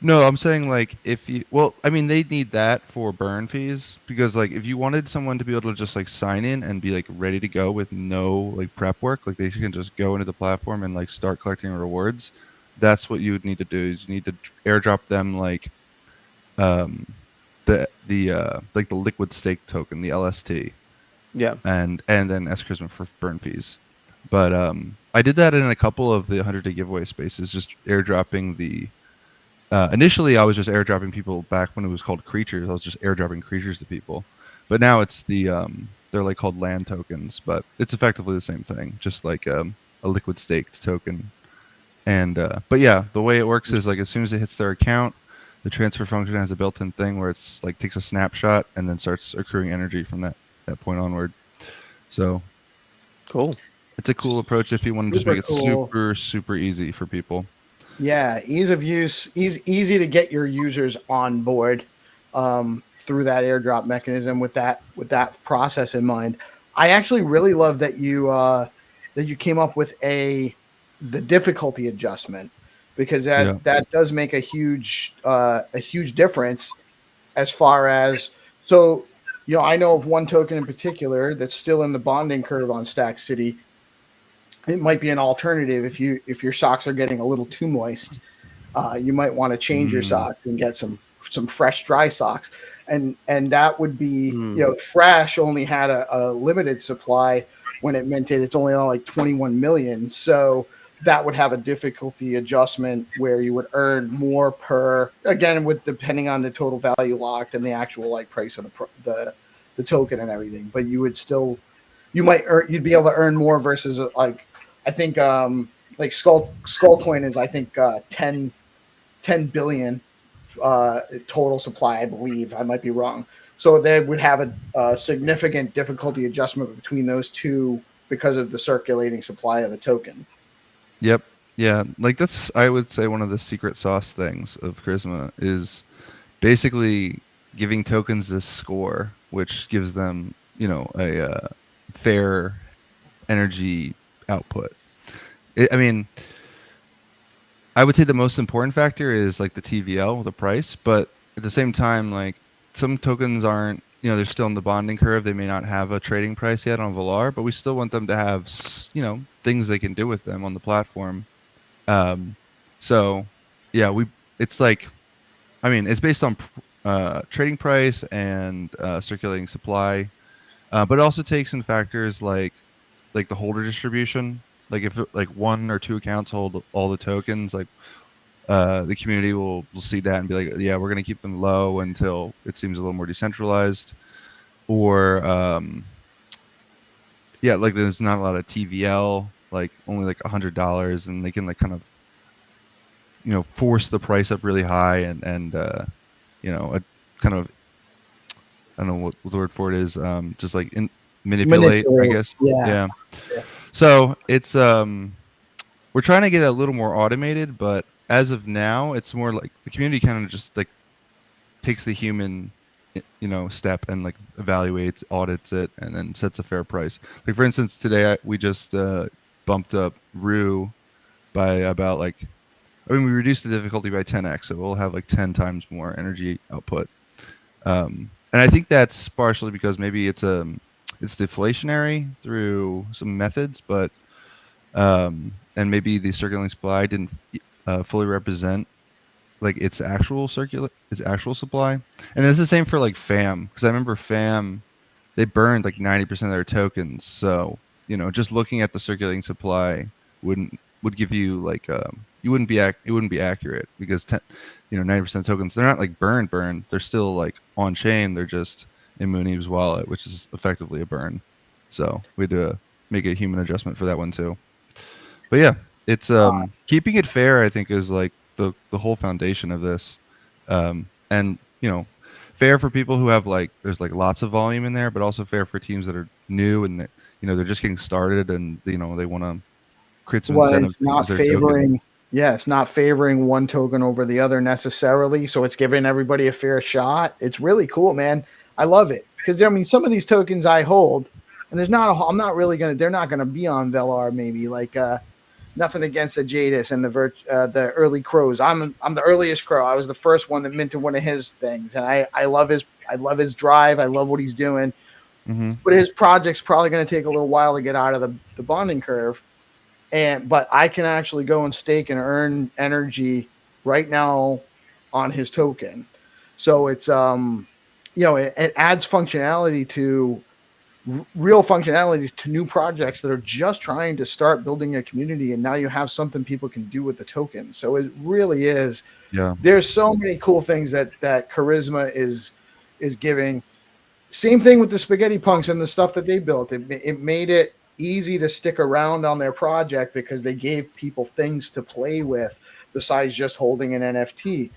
No, I'm saying like I mean, they need that for burn fees, because like if you wanted someone to be able to just like sign in and be like ready to go with no like prep work, like they can just go into the platform and like start collecting rewards, that's what you would need to do. Is you need to airdrop them like the like the liquid stake token, the LST. Yeah. And then S Charisma for burn fees. But I did that in a couple of the 100-day giveaway spaces, just airdropping the initially, I was just airdropping people back when it was called creatures. I was just airdropping creatures to people, but now it's they're like called land tokens, but it's effectively the same thing, just like a liquid staked token. And but yeah, the way it works is like as soon as it hits their account, the transfer function has a built-in thing where it's like takes a snapshot and then starts accruing energy from that point onward. So cool. It's a cool approach if you want to just make it super easy for people. Yeah, ease of use, easy to get your users on board through that airdrop mechanism with that process in mind. I actually really love that you came up with the difficulty adjustment, because that does make a huge difference as far as, so I know of one token in particular that's still in the bonding curve on Stack City. It might be an alternative if your socks are getting a little too moist. You might want to change your socks and get some fresh dry socks, and that would be Fresh only had a limited supply when it minted. It's only on like 21 million, so that would have a difficulty adjustment where you would earn more per, again, with depending on the total value locked and the actual like price of the token and everything. But you would still, you'd be able to earn more versus like, I think like Skullcoin is, I think 10 billion total supply, I believe. I might be wrong. So they would have a significant difficulty adjustment between those two because of the circulating supply of the token. Yep. Yeah. Like that's, I would say, one of the secret sauce things of Charisma is basically giving tokens this score, which gives them, a fair energy output. I mean, I would say the most important factor is like the TVL, the price, but at the same time, like some tokens aren't, they're still in the bonding curve. They may not have a trading price yet on Valar, but we still want them to have, things they can do with them on the platform. So yeah, it's like, I mean, it's based on trading price and circulating supply, but it also takes in factors like the holder distribution. Like if like 1 or 2 accounts hold all the tokens, like the community will see that and be like, yeah, we're going to keep them low until it seems a little more decentralized. Or yeah, like there's not a lot of TVL, like only like $100, and they can like kind of force the price up really high and a kind of, I don't know what the word for it is, just like manipulate, I guess. Yeah. Yeah. So it's we're trying to get it a little more automated, but as of now, it's more like the community kind of just like takes the human step and like evaluates, audits it, and then sets a fair price. Like for instance, today we just bumped up Rue by about like, I mean, we reduced the difficulty by 10x, so we'll have like 10 times more energy output. And I think that's partially because maybe it's deflationary through some methods, but and maybe the circulating supply didn't fully represent like its actual supply. And it's the same for like FAM, because I remember FAM, they burned like 90% of their tokens. So just looking at the circulating supply would give you like it wouldn't be accurate, because 90% of tokens, they're not like burned. They're still like on chain. They're just in Munib's wallet, which is effectively a burn. So we had to make a human adjustment for that one too. But yeah, it's keeping it fair, I think, is like the whole foundation of this. And fair for people who have like, there's like lots of volume in there, but also fair for teams that are new and they're just getting started, and they want to create some incentive. It's not favoring. Yeah, it's not favoring one token over the other necessarily. So it's giving everybody a fair shot. It's really cool, man. I love it, because I mean, some of these tokens I hold, and they're not gonna be on Velar. Maybe like nothing against the Jadis and the early crows. I'm the earliest crow. I was the first one that minted one of his things, and I love his drive. I love what he's doing. Mm-hmm. But his project's probably going to take a little while to get out of the bonding curve. But I can actually go and stake and earn energy right now on his token. So it's it adds functionality to real functionality to new projects that are just trying to start building a community, and now you have something people can do with the token. So it really is. Yeah. There's so many cool things that Charisma is giving. Same thing with the Spaghetti Punks and the stuff that they built. It made it easy to stick around on their project because they gave people things to play with besides just holding an NFT.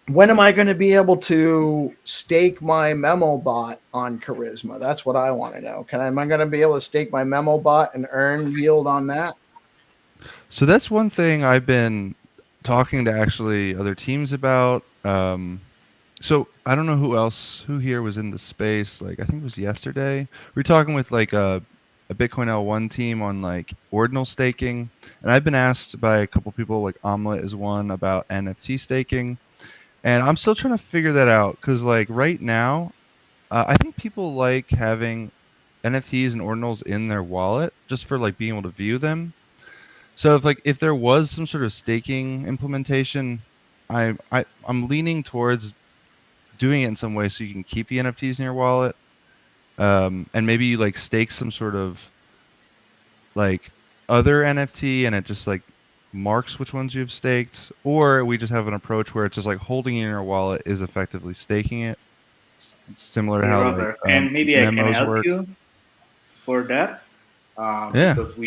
When am I going to be able to stake my memo bot on Charisma? That's what I want to know. Am I going to be able to stake my memo bot and earn yield on that? So that's one thing I've been talking to actually other teams about. So I don't know who here was in the space. Like, I think it was yesterday. We were talking with like a Bitcoin L1 team on like ordinal staking. And I've been asked by a couple people, like Omelet is one, about NFT staking. And I'm still trying to figure that out, because like right now, I think people like having NFTs and ordinals in their wallet just for like being able to view them. So if there was some sort of staking implementation, I'm leaning towards doing it in some way so you can keep the NFTs in your wallet, and maybe you like stake some sort of like other NFT and it just like marks which ones you've staked, or we just have an approach where it's just like holding it in your wallet is effectively staking it, similar to how like, and maybe I can memos help work. you for that. Yeah. Because we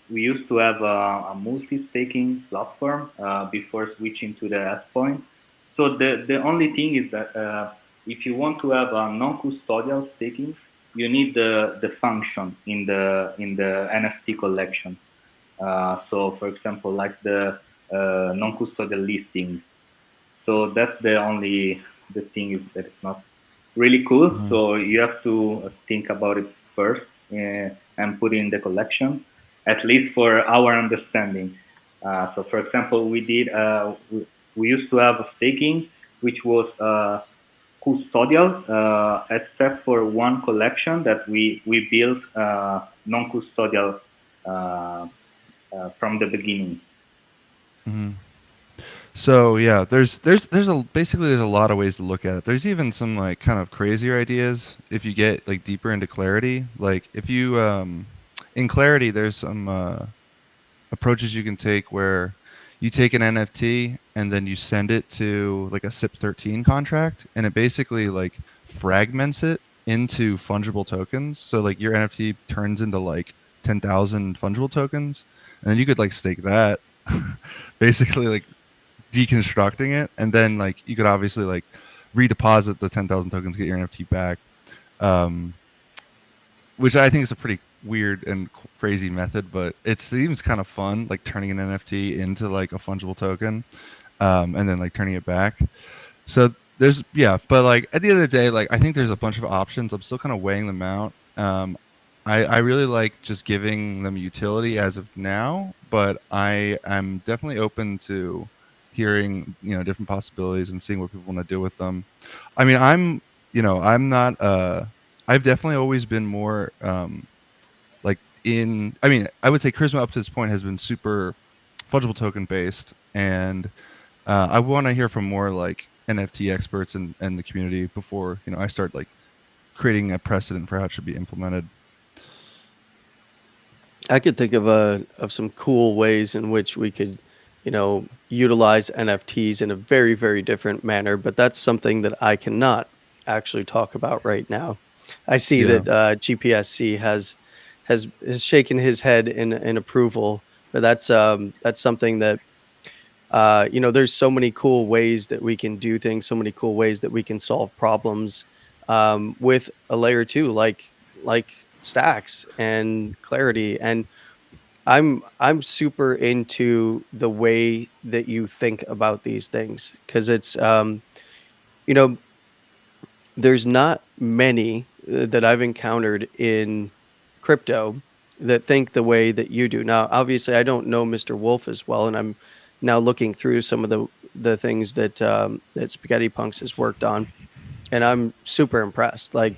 used to have a multi-staking platform before switching to the S point. So the only thing is that if you want to have a non-custodial staking, you need the function in the NFT collection. So for example, like the non-custodial listings. So that's the thing is that it's not really cool. Mhm. So you have to think about it first and put in the collection, at least for our understanding. So for example, we used to have a staking which was custodial, except for one collection that we built non-custodial from the beginning. Mm-hmm. So yeah, basically there's a lot of ways to look at it. There's even some like kind of crazier ideas if you get like deeper into clarity. Like if you in Clarity, there's some approaches you can take where you take an NFT and then you send it to like a SIP13 contract, and it basically like fragments it into fungible tokens. So like your NFT turns into like 10,000 fungible tokens, and then you could like stake that, basically like deconstructing it, and then like you could obviously like redeposit the 10,000 tokens, get your NFT back, which I think is a pretty weird and crazy method, but it seems kind of fun, like turning an NFT into like a fungible token, and then like turning it back. So there's but like at the end of the day, like I think there's a bunch of options. I'm still kind of weighing them out. I really like just giving them utility as of now, but I'm definitely open to hearing different possibilities and seeing what people want to do with them. I mean, I'm not I've definitely always been more like I mean, I would say Charisma up to this point has been super fungible token based, and I want to hear from more like NFT experts and the community before I start like creating a precedent for how it should be implemented. I could think of some cool ways in which we could, utilize NFTs in a very, very different manner, but that's something that I cannot actually talk about right now. I see that GPSC has shaken his head in approval, but that's something that there's so many cool ways that we can do things, so many cool ways that we can solve problems with a layer 2, like Stacks and Clarity. And I'm super into the way that you think about these things, because it's there's not many that I've encountered in crypto that think the way that you do. Now, obviously, I don't know Mr. Wolf as well, and I'm now looking through some of the things that that Spaghetti Punks has worked on, and I'm super impressed. Like,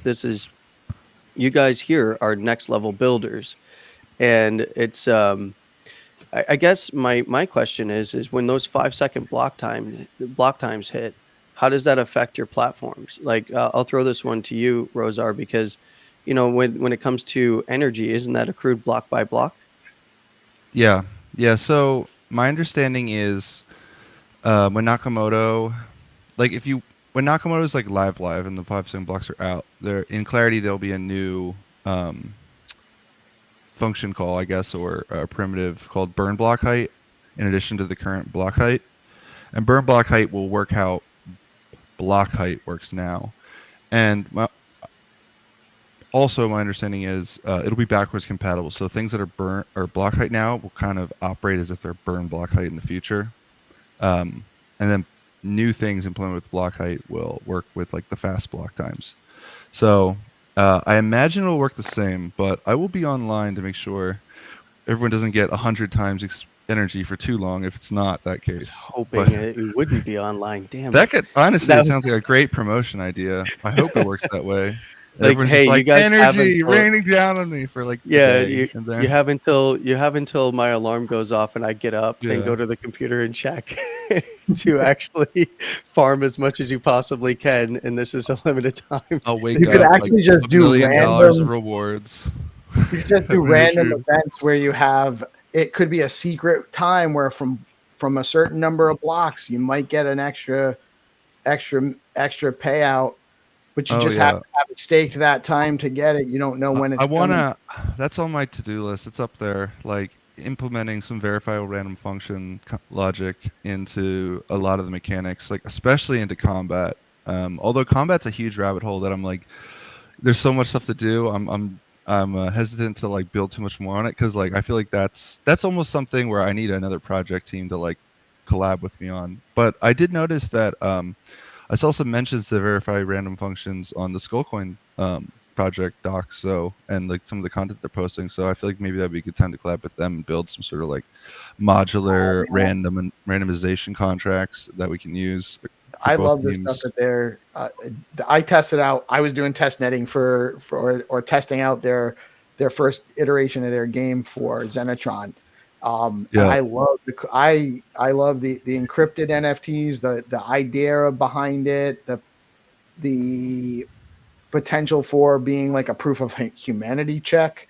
you guys here are next level builders, and it's I guess my question is when those 5-second block times hit, how does that affect your platforms? Like, I'll throw this one to you, Rozar, because when it comes to energy, isn't that accrued block by block? Yeah. So my understanding is when Nakamoto, like when Nakamoto is like live and the 5-second blocks are out, there in Clarity there'll be a new function call, I guess, or a primitive called burn block height in addition to the current block height. And burn block height will work how block height works now. And also my understanding is it'll be backwards compatible. So things that are burn or block height now will kind of operate as if they're burn block height in the future. And then new things implemented with block height will work with like the fast block times. So I imagine it'll work the same, but I will be online to make sure everyone doesn't get 100 times energy for too long if it's not that case. I was hoping it wouldn't be online. Damn. That could honestly, it sounds like a great promotion idea. I hope it works that way. Like, hey, just you guys energy raining down on me for like you have until my alarm goes off and I get up and go to the computer and check to actually farm as much as you possibly can, and this is a limited time. I'll wake you up. could actually like just do $1 million random rewards. You could just do random events where you have it could be a secret time where from a certain number of blocks you might get an extra payout. But you just have to have it staked that time to get it. You don't know when it's coming. That's on my to-do list. It's up there. Like implementing some verifiable random function logic into a lot of the mechanics, like especially into combat. Although combat's a huge rabbit hole that I'm like, there's so much stuff to do. I'm hesitant to like build too much more on it because like I feel like that's almost something where I need another project team to like collab with me on. But I did notice that I saw some mentions to verify random functions on the Skullcoin project docs, and like some of the content they're posting. So I feel like maybe that'd be a good time to collab with them and build some sort of like modular randomization contracts that we can use. I love the stuff that they're. I tested out. I was doing test netting for testing out their first iteration of their game for Zenitron. I love the encrypted NFTs, the idea behind it, the potential for being like a proof of humanity check,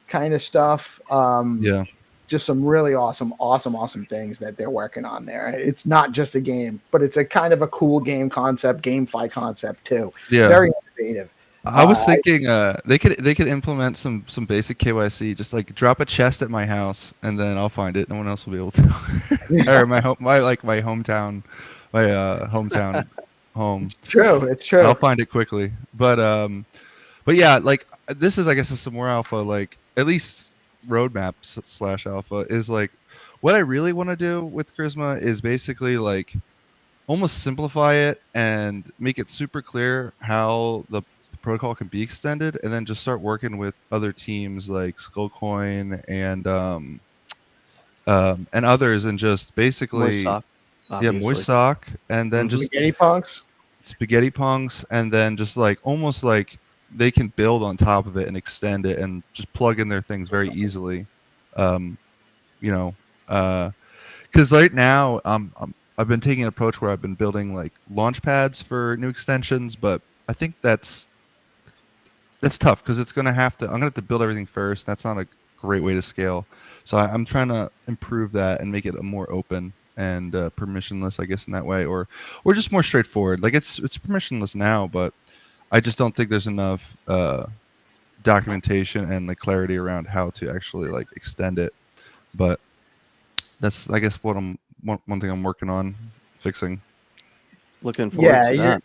kind of stuff. Yeah. Just some really awesome things that they're working on there. It's not just a game, but it's a kind of a cool game concept, GameFi concept too. Yeah. Very innovative. I was thinking they could implement some basic KYC, just like drop a chest at my house and then I'll find it. No one else will be able to. Or my hometown home. It's true. I'll find it quickly. But yeah, like this is, I guess, some more alpha, like at least roadmap / alpha is like what I really want to do with Charisma is basically like almost simplify it and make it super clear how the protocol can be extended, and then just start working with other teams like Skullcoin and others, and just basically Moisock, and then just spaghetti punks, and then just like almost like they can build on top of it and extend it and just plug in their things very easily. Because right now I've been taking an approach where I've been building like launch pads for new extensions, but I think that's tough because I'm gonna have to build everything first. That's not a great way to scale. So I'm trying to improve that and make it a more open and permissionless, I guess, in that way, or just more straightforward. Like it's permissionless now, but I just don't think there's enough documentation and the clarity around how to actually like extend it. But that's, I guess, one thing I'm working on fixing. Looking forward to that.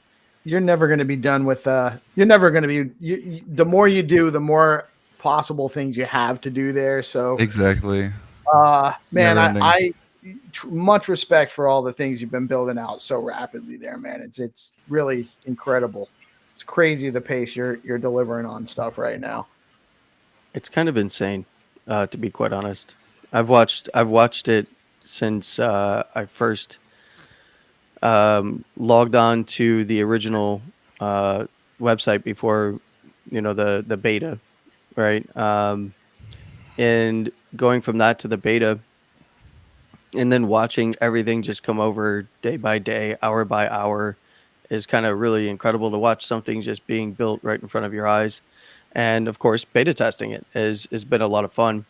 You're never going to be done with. You're never going to be. The more you do, the more possible things you have to do there. So exactly. Man, I much respect for all the things you've been building out so rapidly there, man. It's really incredible. It's crazy the pace you're delivering on stuff right now. It's kind of insane, to be quite honest. I've watched it since I first logged on to the original website before, the beta, right? And going from that to the beta, and then watching everything just come over day by day, hour by hour, is kind of really incredible to watch something just being built right in front of your eyes. And of course, beta testing it has been a lot of fun.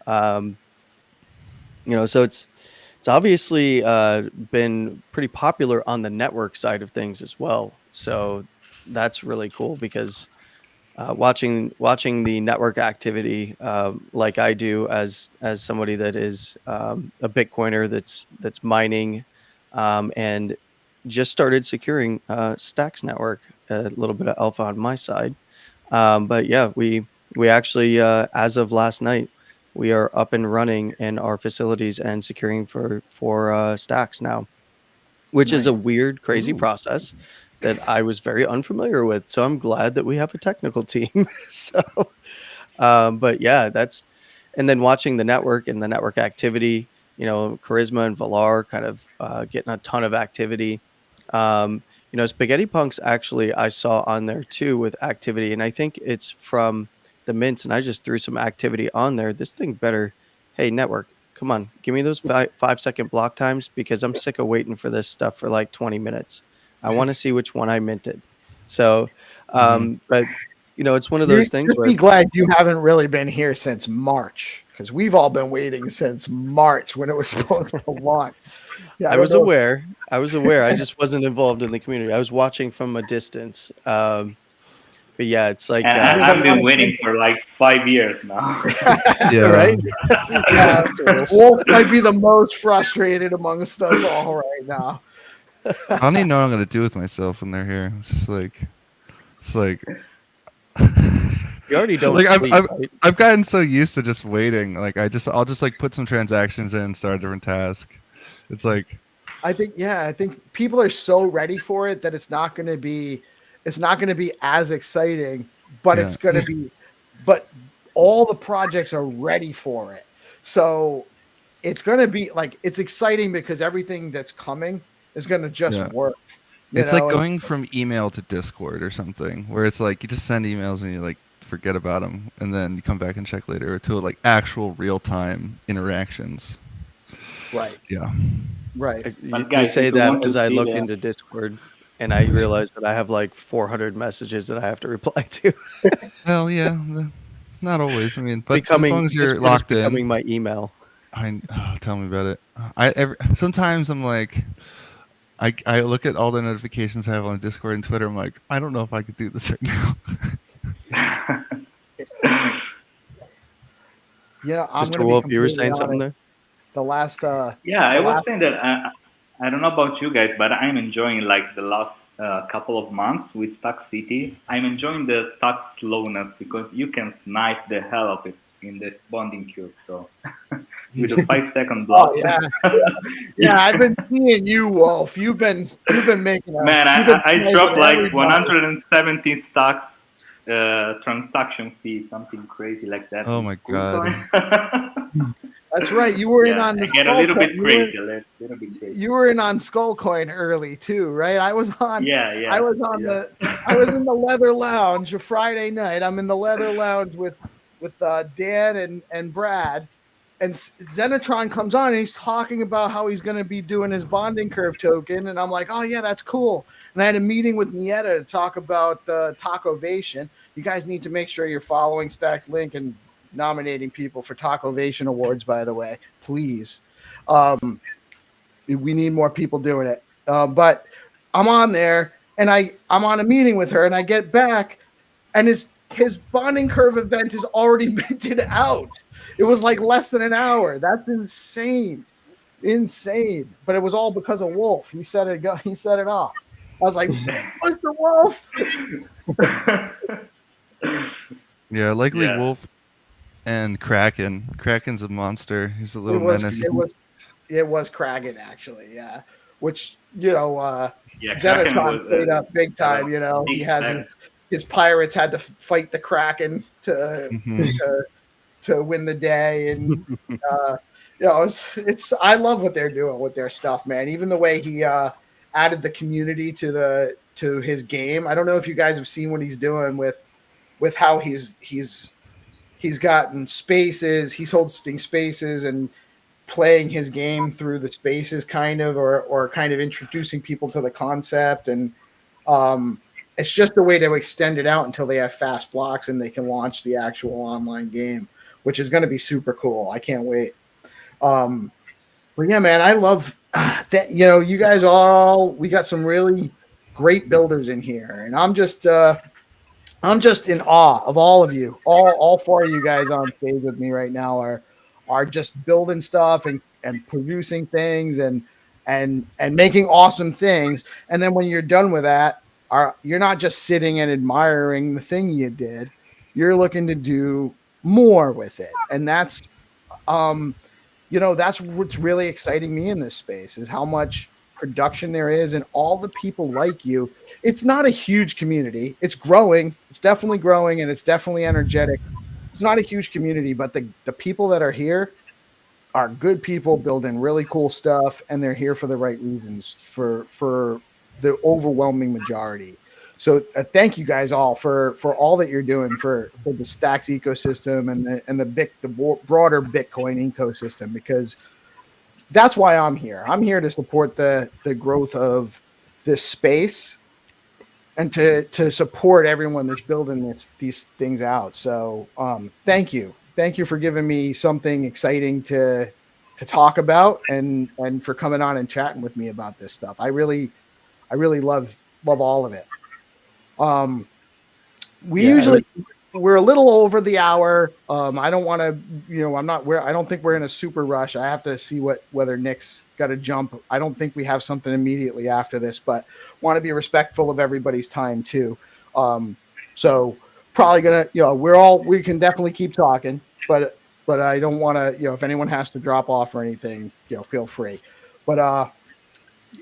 So it's obviously been pretty popular on the network side of things as well. So that's really cool because watching the network activity, like I do as somebody that is a Bitcoiner that's mining and just started securing Stacks network, a little bit of alpha on my side. But yeah, we actually, as of last night, we are up and running in our facilities and securing for Stacks now, which is a weird, crazy process that I was very unfamiliar with. So I'm glad that we have a technical team. So, but yeah, and then watching the network and the network activity, Charisma and Valar kind of getting a ton of activity. Spaghetti Punks actually I saw on there too with activity, and I think it's from the mints, and I just threw some activity on there. This thing better, hey network, come on, give me those 5-second block times because I'm sick of waiting for this stuff for like 20 minutes. I want to see which one I minted. So, but it's one of those things where be glad you haven't really been here since March, because we've all been waiting since March when it was supposed to launch. Yeah, I was aware. I just wasn't involved in the community. I was watching from a distance. But yeah, it's like I've been waiting for like 5 years now. Yeah, right. Yeah, Wolf might be the most frustrated amongst us all right now. I don't even know what I'm gonna do with myself when they're here. It's like you already don't like sleep, right? I've gotten so used to just waiting. Like I'll just like put some transactions in, start a different task. It's like I think people are so ready for it that it's not going to be as exciting, but it's going to be, but all the projects are ready for it. So it's going to be like, it's exciting because everything that's coming is going to just work. It's like going from email to Discord or something, where it's like you just send emails and you like forget about them, and then you come back and check later, to like actual real time interactions. Right. Yeah. Right. You say that as I look into Discord and I realize that I have like 400 messages that I have to reply to. Well, yeah. Not always. I mean, but as becoming long as you're Discord is locked becoming in, my email. tell me about it. Sometimes I'm like, I look at all the notifications I have on Discord and Twitter. I'm like, I don't know if I could do this right now. Yeah, I'm Mr. gonna be Wolf, you were completely saying something honest. there? The last Yeah, I the was last saying that I don't know about you guys, but I'm enjoying like the last couple of months with Stock City. I'm enjoying the stock slowness because you can snipe the hell of it in this bonding curve. So with a 5-second oh block. yeah. Yeah, I've been seeing you, Wolf. You've been making Man, you've been I dropped sniping like everybody. 170 stocks transaction fee, something crazy like that. Oh with my KuCoin. god. That's right. You were in Yeah, on the I get a skull little coin. bit crazy, a little bit crazy. You were in on Skullcoin early too, right? I was on Yeah, I yeah, was on yeah. I was in the leather lounge a Friday night. I'm in the leather lounge with Dan and Brad, and Zenitron comes on and he's talking about how he's going to be doing his bonding curve token, and I'm like, oh yeah, that's cool. And I had a meeting with Nieta to talk about Tacovation. You guys need to make sure you're following Stacks Link and nominating people for Tacovation awards, by the way, please. We need more people doing it. But I'm on there and I'm on a meeting with her and I get back and his bonding curve event is already minted out. It was like less than an hour. That's insane. Insane. But it was all because of Wolf. He set it off. I was like, Mr. Wolf. Yeah, likely Yeah. Wolf and Kraken. Kraken's a monster. He's a little menace. It was Kraken actually, yeah. Which, yeah, Kraken Zenitron was played up big time, he big has time. his pirates had to fight the Kraken to Mhm. to win the day, and it's I love what they're doing with their stuff, man. Even the way he added the community to his game. I don't know if you guys have seen what he's doing with how he's gotten spaces, he's hosting spaces and playing his game through the spaces or kind of introducing people to the concept, and it's just a way to extend it out until they have fast blocks and they can launch the actual online game, which is going to be super cool. I can't wait. But yeah, man, I love that. You guys we got some really great builders in here, and I'm just in awe of all of you. All four of you guys on stage with me right now are just building stuff and producing things and making awesome things. And then when you're done with that, you're not just sitting and admiring the thing you did. You're looking to do more with it. And that's that's what's really exciting me in this space is how much production there is and all the people like you. It's not a huge community. It's growing. It's definitely growing and it's definitely energetic. It's not a huge community, but the people that are here are good people building really cool stuff, and they're here for the right reasons for the overwhelming majority. So thank you guys all for all that you're doing for the Stacks ecosystem and the broader Bitcoin ecosystem, because that's why I'm here. I'm here to support the growth of this space and to support everyone that's building these things out. So thank you for giving me something exciting to talk about and for coming on and chatting with me about this stuff. I really love all of it. We're a little over the hour. I don't want to, I don't think we're in a super rush. I have to see whether Nick's got to jump. I don't think we have something immediately after this, but want to be respectful of everybody's time too. So probably we can definitely keep talking, but I don't want to, if anyone has to drop off or anything, feel free. But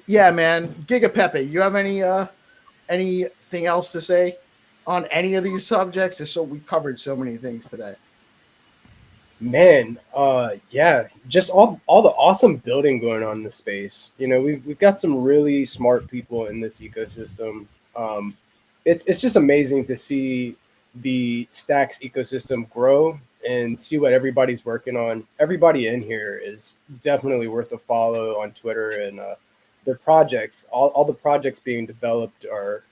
yeah, man, GigaPepe, you have anything else to say on any of these subjects? We covered so many things today. Man, yeah, just all the awesome building going on in the space. We've got some really smart people in this ecosystem. It's just amazing to see the Stacks ecosystem grow and see what everybody's working on. Everybody in here is definitely worth a follow on Twitter, and their projects, all the projects being developed are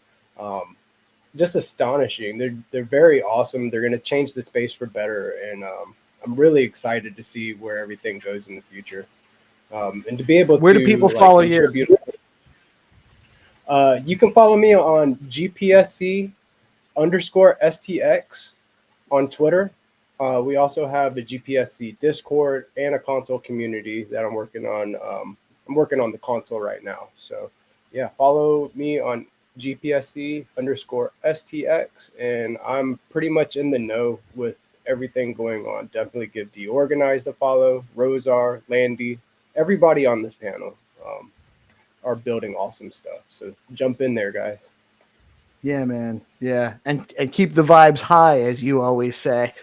just astonishing. They're very awesome. They're going to change the space for better, and I'm really excited to see where everything goes in the future. And to be able Where to do people follow you? contribute. You can follow me on GPSC_STX on Twitter. We also have the GPSC Discord and a console community that I'm working on. I'm working on the console right now. So yeah, follow me on GPSC_STX, and I'm pretty much in the know with everything going on. Definitely give DeOrganized a follow, LordRozar, Landy, everybody on this panel are building awesome stuff. So jump in there, guys. Yeah, man. Yeah, and keep the vibes high, as you always say.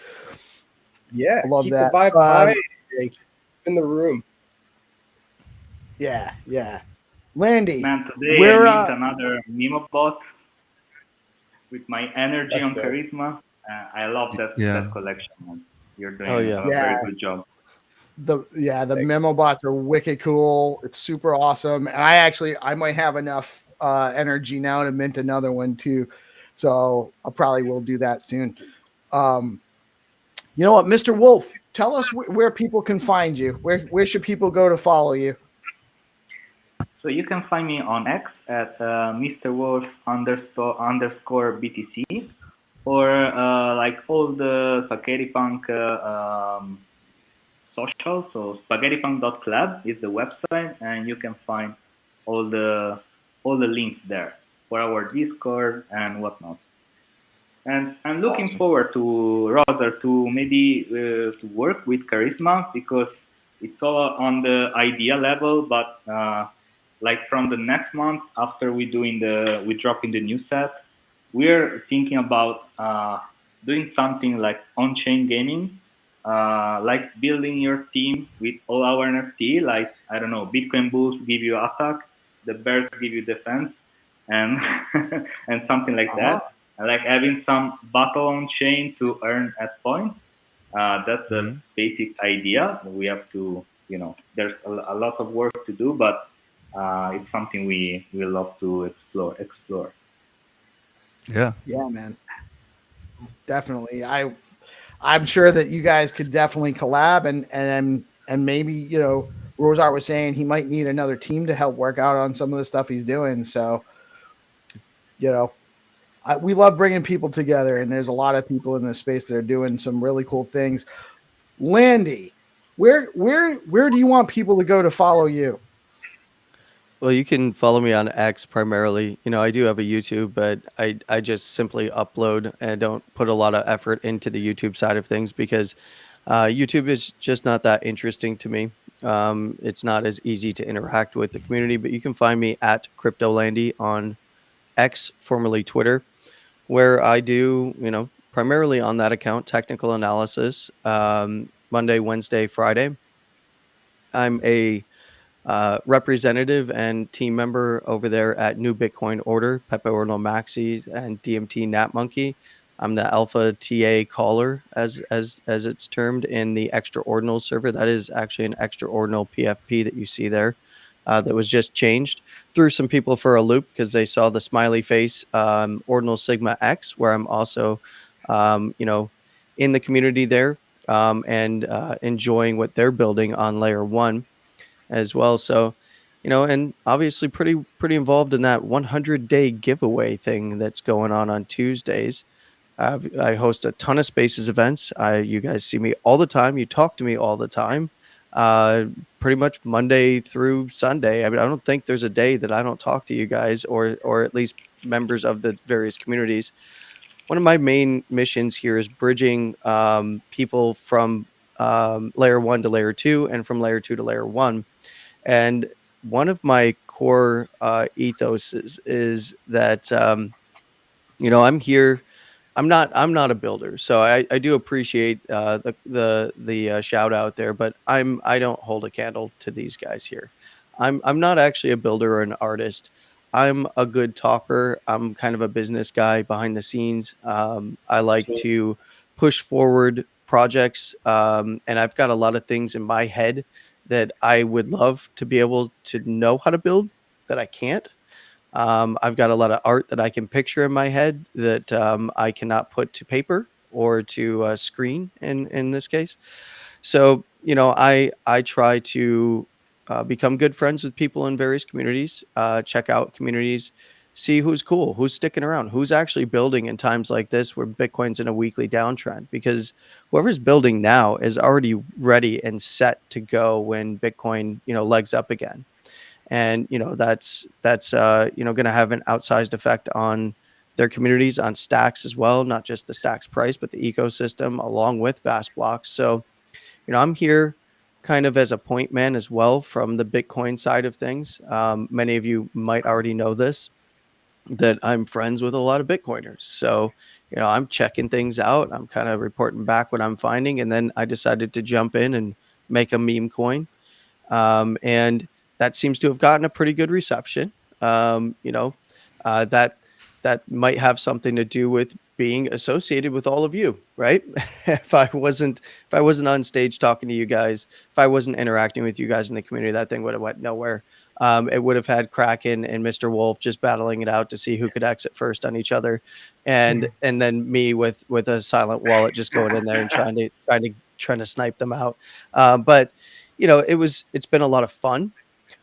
Yeah, I love keep that. the vibe high and keep in the room. Yeah, yeah. Landy, Man, today we're I meet another memo bot with my energy That's on dope. charisma. I love that collection, man. You're doing Oh, yeah. a very good job. the Thanks. memo bots are wicked cool. It's super awesome. And I might have enough energy now to mint another one too. So I probably will do that soon. You know what, Mr. Wolf, tell us where people can find you. Where should people go to follow you? So you can find me on X at Mr.Wolf__ BTC, or like all the Spaghetti Punk social. So spaghettypunk.club is the website, and you can find all the links there for our Discord and whatnot. And I'm looking forward to Rozar to maybe to work with Charisma, because it's all on the idea level, but like from the next month after we dropping the new set, we're thinking about doing something like on-chain gaming, like building your team with all our NFT. Like, I don't know, Bitcoin bulls give you attack, the bears give you defense, and and something like that. Like having some battle on chain to earn at points. That's the basic idea. We have to, there's a lot of work to do, but it's something we love to explore. Yeah. Yeah, man. Definitely. I'm sure that you guys could definitely collab, and maybe, Rozar was saying he might need another team to help work out on some of the stuff he's doing. So, we love bringing people together, and there's a lot of people in this space that are doing some really cool things. Landy, where do you want people to go to follow you? Well, you can follow me on X primarily. I do have a YouTube, but I just simply upload and don't put a lot of effort into the YouTube side of things, because YouTube is just not that interesting to me. It's not as easy to interact with the community, but you can find me at Crypto Landy on X, formerly Twitter, where I do, primarily on that account, technical analysis, Monday, Wednesday, Friday. I'm a representative and team member over there at New Bitcoin Order, Pepe Ordinal Maxi, and DMT NatMonkey. I'm the alpha TA caller, as it's termed, in the extra ordinal server. That is actually an extra ordinal PFP that you see there. That was just changed. Threw some people for a loop because they saw the smiley face Ordinal Sigma X, where I'm also, in the community there, and enjoying what they're building on layer 1 as well. So, and obviously pretty involved in that 100-day giveaway thing that's going on Tuesdays. I host a ton of Spaces events. You guys see me all the time. You talk to me all the time. Pretty much Monday through Sunday. I mean, I don't think there's a day that I don't talk to you guys, or at least members of the various communities. One of my main missions here is bridging people from layer 1 to layer 2, and from layer 2 to layer 1. And one of my core ethos is that I'm here. I'm not a builder, so I do appreciate the shout out there, but I don't hold a candle to these guys here. I'm not actually a builder or an artist. I'm a good talker. I'm kind of a business guy behind the scenes. I like to push forward projects, and I've got a lot of things in my head that I would love to be able to know how to build that I can't. I've got a lot of art that I can picture in my head that I cannot put to paper or to screen in this case. So, I try to become good friends with people in various communities, check out communities, see who's cool, who's sticking around, who's actually building in times like this where Bitcoin's in a weekly downtrend, because whoever's building now is already ready and set to go when Bitcoin, legs up again. And, that's going to have an outsized effect on their communities, on Stacks as well, not just the Stacks price, but the ecosystem along with Vast Blocks. So, I'm here kind of as a point man as well from the Bitcoin side of things. Many of you might already know this, that I'm friends with a lot of Bitcoiners. So, I'm checking things out. I'm kind of reporting back what I'm finding. And then I decided to jump in and make a meme coin. And that seems to have gotten a pretty good reception. That might have something to do with being associated with all of you, right? if I wasn't on stage talking to you guys, if I wasn't interacting with you guys in the community, that thing would have went nowhere. It would have had Kraken and Mr.Wolf just battling it out to see who could exit first on each other, and then me with a silent wallet just going in there and trying to snipe them out. But it's been a lot of fun.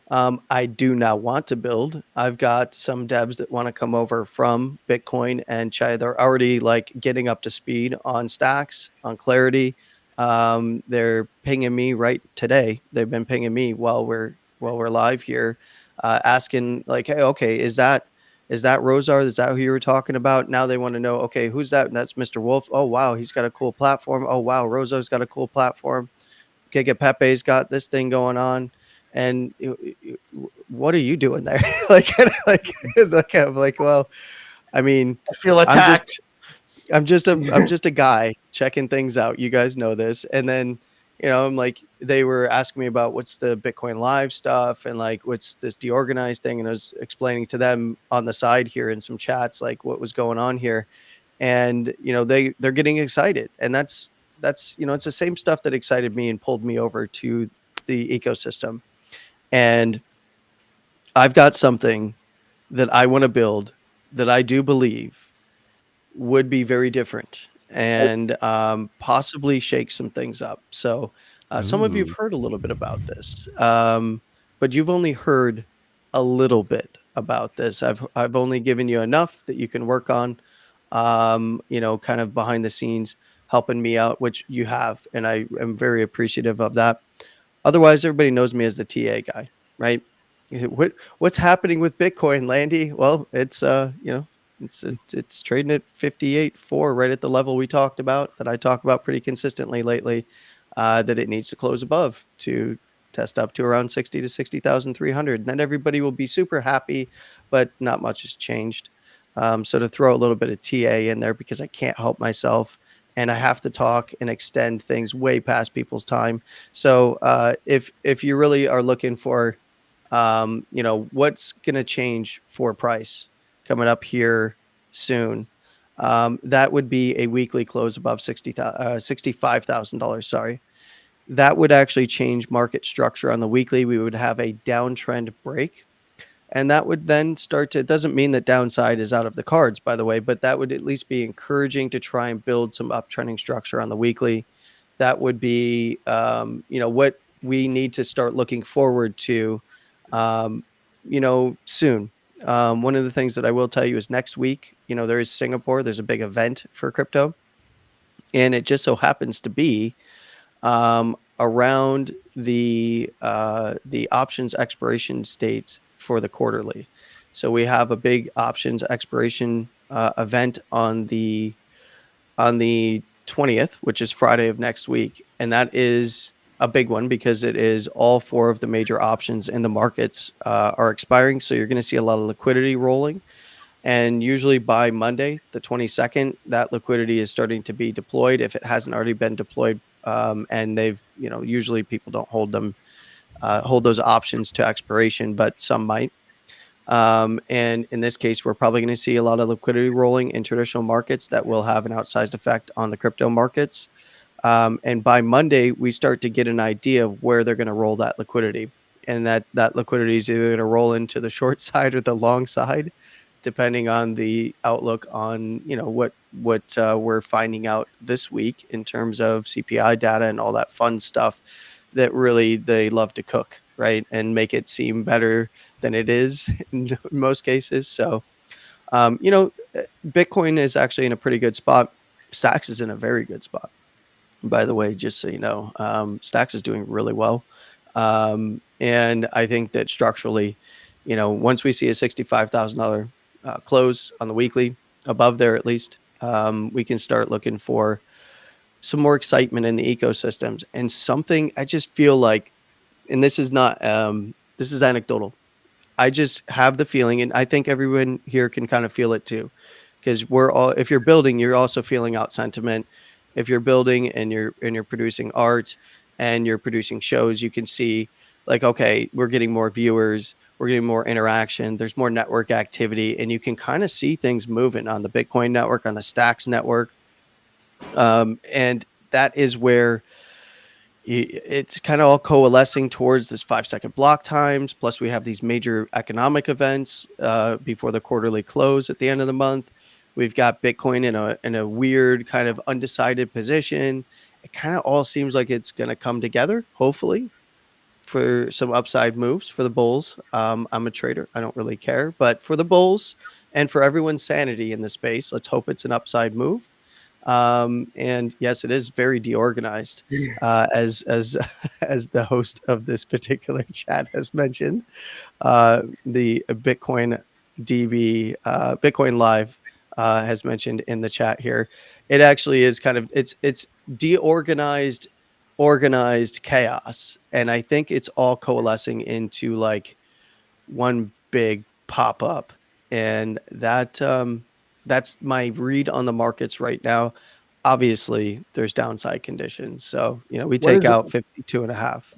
I do now want to build. I've got some devs that want to come over from Bitcoin and Chai. They're already like getting up to speed on Stacks, on Clarity. They're pinging me right today. They've been pinging me while we're live here, asking like, "Hey, okay, is that RozRozar? Is that who you were talking about?" Now they want to know, okay, who's that? And that's Mr. Wolf. Oh wow, he's got a cool platform. Oh wow, RozRozar's got a cool platform. GigaPepe's got this thing going on. And what are you doing there? I'm like, well, I mean, I feel attacked. I'm just a guy checking things out. You guys know this. And then, I'm like, they were asking me about what's the Bitcoin Live stuff and like what's this DeOrganized thing. And I was explaining to them on the side here in some chats, like what was going on here. And, they're getting excited. And that's, it's the same stuff that excited me and pulled me over to the ecosystem. And I've got something that I want to build that I do believe would be very different and possibly shake some things up. So some of you have heard a little bit about this, but you've only heard a little bit about this. I've only given you enough that you can work on, kind of behind the scenes, helping me out, which you have. And I am very appreciative of that. Otherwise, everybody knows me as the TA guy, right? What's happening with Bitcoin, Landy? Well, it's it's trading at 58.4, right at the level we talked about, that I talk about pretty consistently lately, that it needs to close above to test up to around 60 to 60,300. And then everybody will be super happy, but not much has changed. So to throw a little bit of TA in there because I can't help myself. And I have to talk and extend things way past people's time. So if you really are looking for, what's going to change for price coming up here soon, that would be a weekly close above $65,000. Sorry, that would actually change market structure on the weekly. We would have a downtrend break. And that would then start to, it doesn't mean that downside is out of the cards, by the way, but that would at least be encouraging to try and build some uptrending structure on the weekly. That would be, what we need to start looking forward to, soon. One of the things that I will tell you is next week, there is Singapore. There's a big event for crypto. And it just so happens to be around the options expiration dates for the quarterly. So we have a big options expiration event on the 20th, which is Friday of next week. And that is a big one because it is all four of the major options in the markets are expiring. So you're going to see a lot of liquidity rolling. And usually by Monday, the 22nd, that liquidity is starting to be deployed if it hasn't already been deployed. And they've, usually people don't hold those options to expiration, but some might. And in this case, we're probably going to see a lot of liquidity rolling in traditional markets that will have an outsized effect on the crypto markets. And by Monday, we start to get an idea of where they're going to roll that liquidity. and that liquidity is either going to roll into the short side or the long side, depending on the outlook on what we're finding out this week in terms of CPI data and all that fun stuff that really they love to cook, right, and make it seem better than it is in most cases. So Bitcoin is actually in a pretty good spot. Stacks is in a very good spot, by the way, just so you know. Stacks is doing really well. And I think that structurally, once we see a $65,000 close on the weekly, above there at least, we can start looking for some more excitement in the ecosystems. And something I just feel like, and this is not, this is anecdotal, I just have the feeling, and I think everyone here can kind of feel it too, because we're all, if you're building, you're also feeling out sentiment. If you're building and you're producing art and you're producing shows, you can see like, okay, we're getting more viewers, we're getting more interaction, there's more network activity, and you can kind of see things moving on the Bitcoin network, on the Stacks network. And that is where it's kind of all coalescing towards this 5-second block times. Plus we have these major economic events before the quarterly close at the end of the month. We've got Bitcoin in a weird kind of undecided position. It kind of all seems like it's going to come together, hopefully, for some upside moves for the bulls. I'm a trader, I don't really care, but for the bulls and for everyone's sanity in the space, let's hope it's an upside move. And yes, it is very deorganized, as as the host of this particular chat has mentioned. The Bitcoin DB Bitcoin Live has mentioned in the chat here. It actually is kind of it's deorganized, organized chaos, and I think it's all coalescing into like one big pop up, and that's my read on the markets right now. Obviously, there's downside conditions. So, we take out 52.5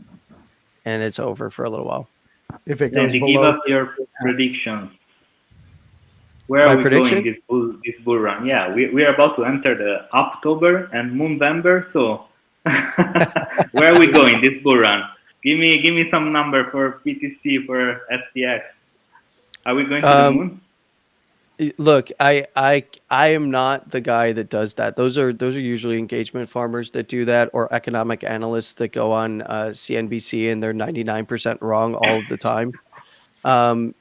and it's over for a little while. If it goes Landy, below, give us your predictions. Where My are we prediction? going this bull run? Yeah, we are about to enter the October and November. So where are we going this bull run? Give me some number for PTC, for STX. Are we going to the moon? Look, I am not the guy that does that. Those are usually engagement farmers that do that, or economic analysts that go on CNBC and they're 99% wrong all of the time.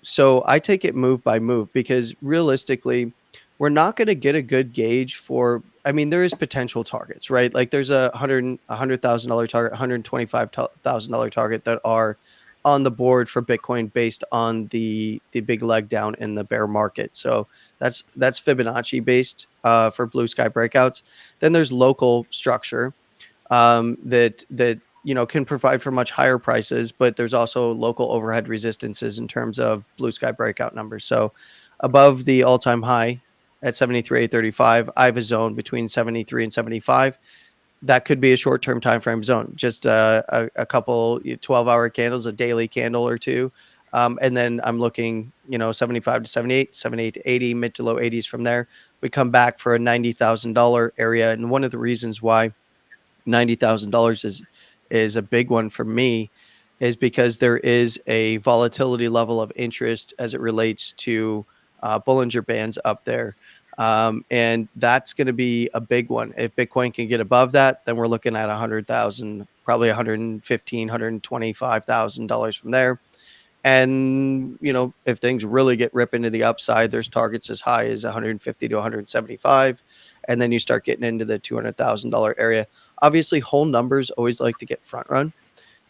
So I take it move by move, because realistically, we're not going to get a good gauge for. I mean, there is potential targets, right? Like there's a $100,000 target, $125,000 target that are on the board for Bitcoin based on the big leg down in the bear market. So that's Fibonacci based for blue sky breakouts. Then there's local structure that can provide for much higher prices, but there's also local overhead resistances in terms of blue sky breakout numbers. So above the all-time high at 73.835, I have a zone between 73 and 75. That could be a short-term time frame zone, just a couple 12-hour candles, a daily candle or two. And then I'm looking, 75 to 78, 78 to 80, mid to low 80s from there. We come back for a $90,000 area. And one of the reasons why $90,000 is a big one for me is because there is a volatility level of interest as it relates to Bollinger Bands up there. And that's going to be a big one. If Bitcoin can get above that, then we're looking at 100,000, probably $115,000, $125,000 from there. And, if things really get rip into the upside, there's targets as high as 150 to 175. And then you start getting into the $200,000 area. Obviously, whole numbers always like to get front run.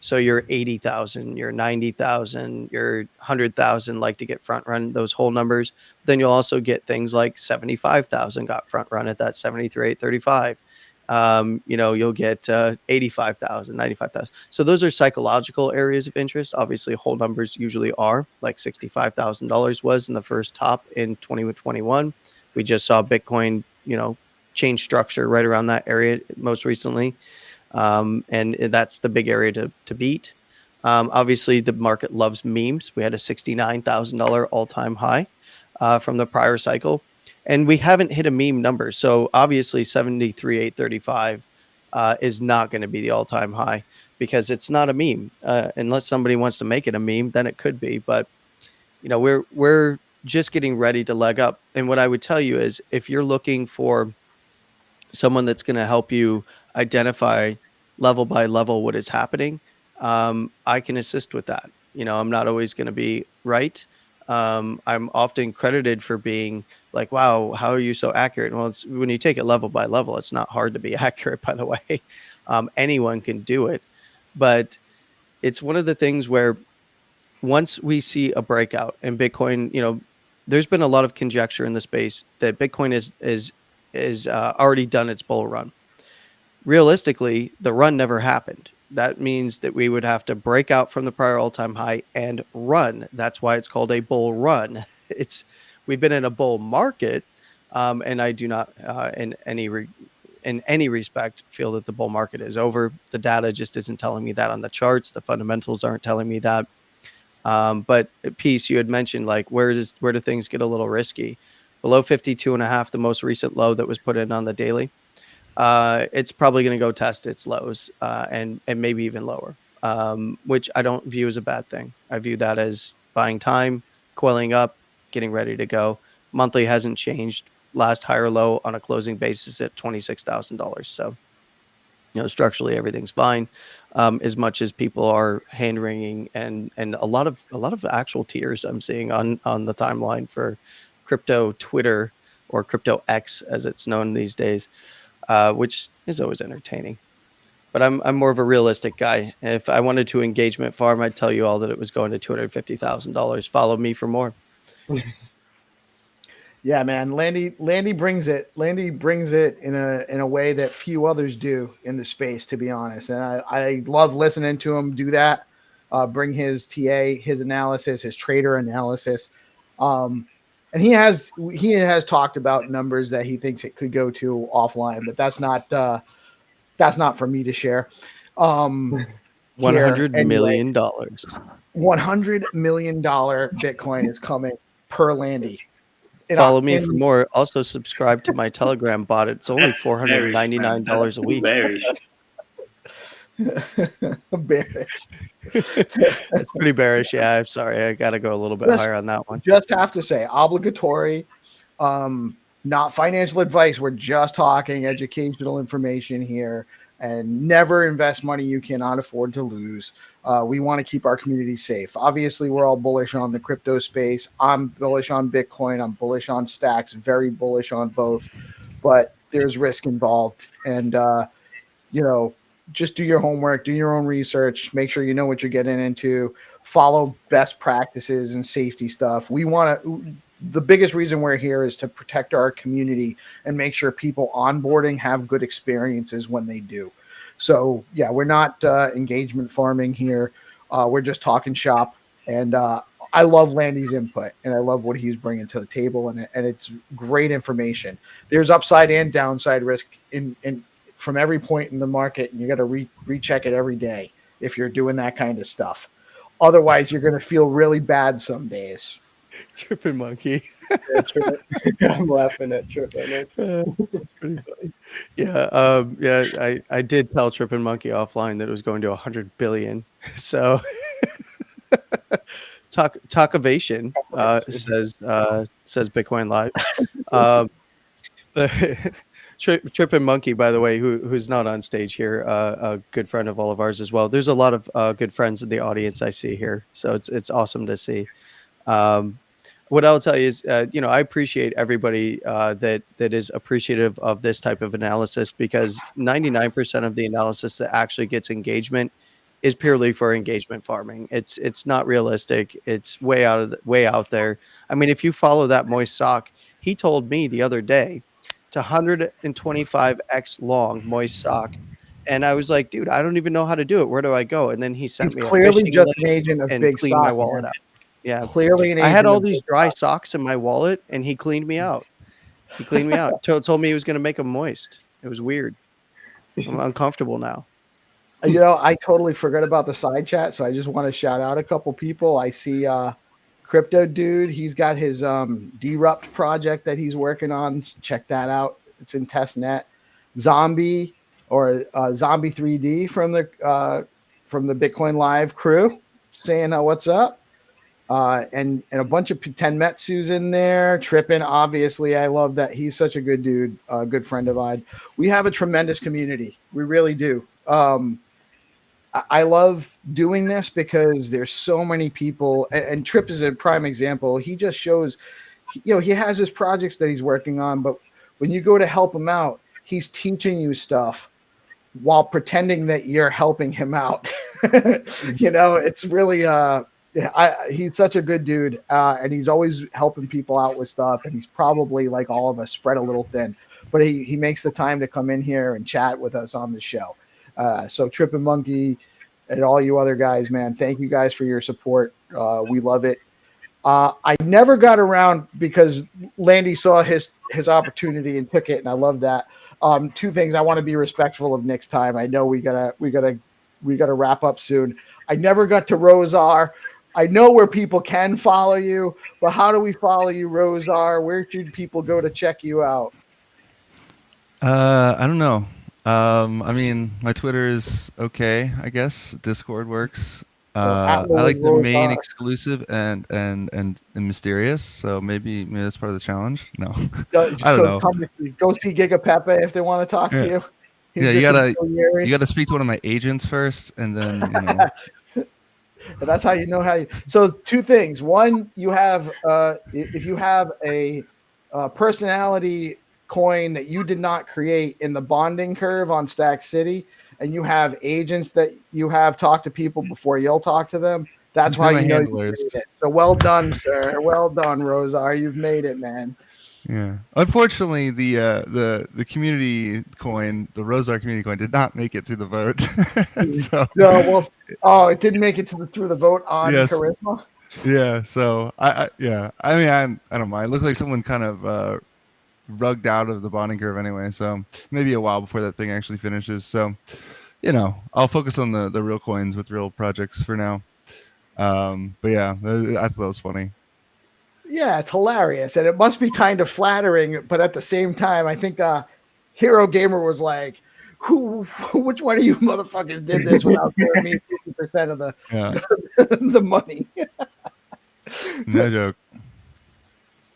So your 80,000, your 90,000, your 100,000 like to get front run those whole numbers. Then you'll also get things like 75,000 got front run at that 73.835. You'll get 85,000, 95,000. So those are psychological areas of interest. Obviously, whole numbers usually are like $65,000 was in the first top in 2021. We just saw Bitcoin, change structure right around that area most recently. And that's the big area to beat. Obviously, the market loves memes. We had a $69,000 all-time high from the prior cycle, and we haven't hit a meme number. So obviously, 73,835 is not going to be the all-time high. because it's not a meme. Unless somebody wants to make it a meme, then it could be. But we're just getting ready to leg up. And what I would tell you is, if you're looking for someone that's going to help you identify level by level what is happening, I can assist with that. I'm not always going to be right. I'm often credited for being like, wow, how are you so accurate? Well, it's when you take it level by level, it's not hard to be accurate, by the way. Anyone can do it. But it's one of the things where once we see a breakout in Bitcoin, there's been a lot of conjecture in the space that Bitcoin is already done its bull run. Realistically, the run never happened. That means that we would have to break out from the prior all-time high and run. That's why it's called a bull run. We've been in a bull market, and I do not, in any respect, feel that the bull market is over. The data just isn't telling me that on the charts. The fundamentals aren't telling me that. But Peace, you had mentioned, like, where do things get a little risky? Below 52.5, the most recent low that was put in on the daily. It's probably going to go test its lows and maybe even lower, which I don't view as a bad thing. I view that as buying time, coiling up, getting ready to go. Monthly hasn't changed. Last higher low on a closing basis at $26,000. So, structurally everything's fine. As much as people are hand wringing and a lot of actual tears I'm seeing on the timeline for crypto Twitter, or crypto X as it's known these days. Which is always entertaining. But I'm more of a realistic guy. If I wanted to engagement farm, I'd tell you all that it was going to $250,000. Follow me for more. Yeah, man. Landy brings it. Landy brings it in a way that few others do in the space, to be honest. And I love listening to him do that. Bring his TA, his analysis, his trader analysis. And he has talked about numbers that he thinks it could go to offline, but that's not for me to share. $100 million. $100 million Bitcoin is coming per Landy. Follow me for more. Also subscribe to my Telegram bot. It's only $499 a week. Bearish. It's pretty bearish. Yeah, I'm sorry. I got to go a little bit higher on that one. Just have to say, obligatory, not financial advice. We're just talking educational information here, and never invest money you cannot afford to lose. We want to keep our community safe. Obviously, we're all bullish on the crypto space. I'm bullish on Bitcoin. I'm bullish on stacks, very bullish on both, but there's risk involved. And, just do your homework, do your own research, make sure you know what you're getting into, follow best practices and safety stuff. The biggest reason we're here is to protect our community and make sure people onboarding have good experiences when they do. So yeah, we're not engagement farming here. We're just talking shop. And I love Landy's input, and I love what he's bringing to the table, and it's great information. There's upside and downside risk in from every point in the market, and you got to recheck it every day if you're doing that kind of stuff. Otherwise, you're going to feel really bad some days. Tripping Monkey. I'm laughing at Tripping. That's pretty funny. Yeah, I did tell Tripping Monkey offline that it was going to 100 billion. So Talkavation says Bitcoin Live. Trippin' Monkey, by the way, who's not on stage here, a good friend of all of ours as well. There's a lot of good friends in the audience I see here, so it's awesome to see. What I'll tell you is, I appreciate everybody that is appreciative of this type of analysis, because 99% of the analysis that actually gets engagement is purely for engagement farming. It's not realistic. It's way out there. I mean, if you follow that Moist Sock, he told me the other day to 125x long Moist Sock, and I was like, dude, I don't even know how to do it. Where do I go? And then he sent me clearly just an agent of and Big cleaned Sock, my wallet man. out. Yeah, clearly an agent. I had all these dry socks in my wallet, and he cleaned me out. He cleaned me out. Told me he was going to make them moist. It was weird. I'm uncomfortable now. I totally forgot about the side chat, so I just want to shout out a couple people. I see Crypto Dude. He's got his Derupt project that he's working on. Check that out. It's in testnet. Zombie 3D from the from the Bitcoin Live crew saying what's up. And a bunch of 10 Metsu's in there. Trippin, obviously, I love that. He's such a good dude, a good friend of mine. We have a tremendous community. We really do. I love doing this because there's so many people, and Trip is a prime example. He just shows, he has his projects that he's working on, but when you go to help him out, he's teaching you stuff while pretending that you're helping him out. It's really, he's such a good dude, and he's always helping people out with stuff, and he's probably, like all of us, spread a little thin, but he makes the time to come in here and chat with us on the show. So Trippin' Monkey and all you other guys, man, thank you guys for your support. We love it. I never got around because Landy saw his opportunity and took it, and I love that. Two things. I want to be respectful of Nick's time. I know we gotta wrap up soon. I never got to RozRozar. I know where people can follow you, but how do we follow you, RozRozar? Where should people go to check you out? I don't know. I mean, my Twitter is okay, I guess. Discord works. I like the main exclusive and mysterious. So maybe that's part of the challenge. No, I don't know. Go see GigaPepe if they want to talk to you. You gotta speak to one of my agents first, and then That's how you know how you. So two things. One, you have if you have a personality coin that you did not create in the bonding curve on Stack City, and you have agents that you have talked to people before you'll talk to them, that's why you know you made it. So well done, sir. Well done, RozRozar. You've made it, man. Yeah. Unfortunately, the community coin, the RozRozar community coin, did not make it to the vote. It didn't make it through the vote on Charisma. Yeah. So I mean, I don't mind. It looked like someone kind of rugged out of the bonding curve anyway. So maybe a while before that thing actually finishes. So, I'll focus on the real coins with real projects for now. But yeah, I thought that was funny. Yeah, it's hilarious, and it must be kind of flattering, but at the same time, I think Hero Gamer was like, which one of you motherfuckers did this without giving me 50% of the money? No joke.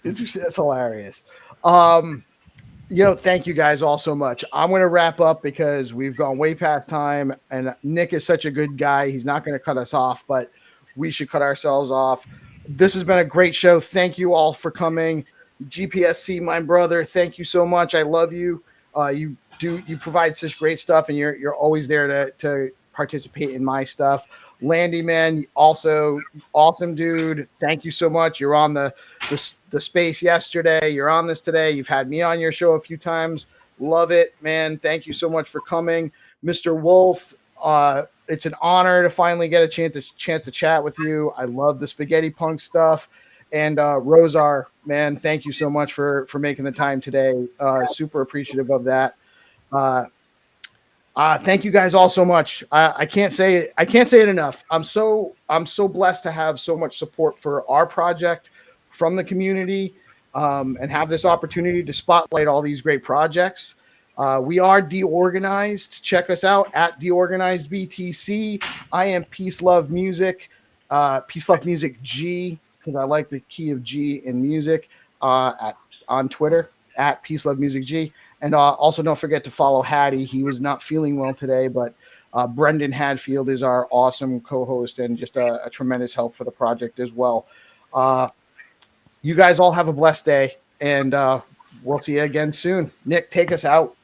It's hilarious. Thank you guys all so much. I'm going to wrap up because we've gone way past time, and Nick is such a good guy. He's not going to cut us off, but we should cut ourselves off. This has been a great show. Thank you all for coming. GPSC, my brother, thank you so much. I love you. You provide such great stuff, and you're always there to participate in my stuff. Landy, man, also awesome dude. Thank you so much. You're on the space yesterday. You're on this today. You've had me on your show a few times. Love it, man. Thank you so much for coming. Mr. Wolf, it's an honor to finally get a chance to chat with you. I love the spaghetti punk stuff. And RozRozar, man, thank you so much for making the time today. Super appreciative of that. Thank you guys all so much. I can't say it enough. I'm so blessed to have so much support for our project from the community, and have this opportunity to spotlight all these great projects. We are DeOrganized. Check us out at DeOrganized BTC. I am PeaceLoveMusic, PeaceLoveMusic G, because I like the key of G in music, on Twitter at PeaceLoveMusic G. And also don't forget to follow Haddy. He was not feeling well today, but Brendan Hadfield is our awesome co-host and just a tremendous help for the project as well. You guys all have a blessed day, and we'll see you again soon. Nick, take us out.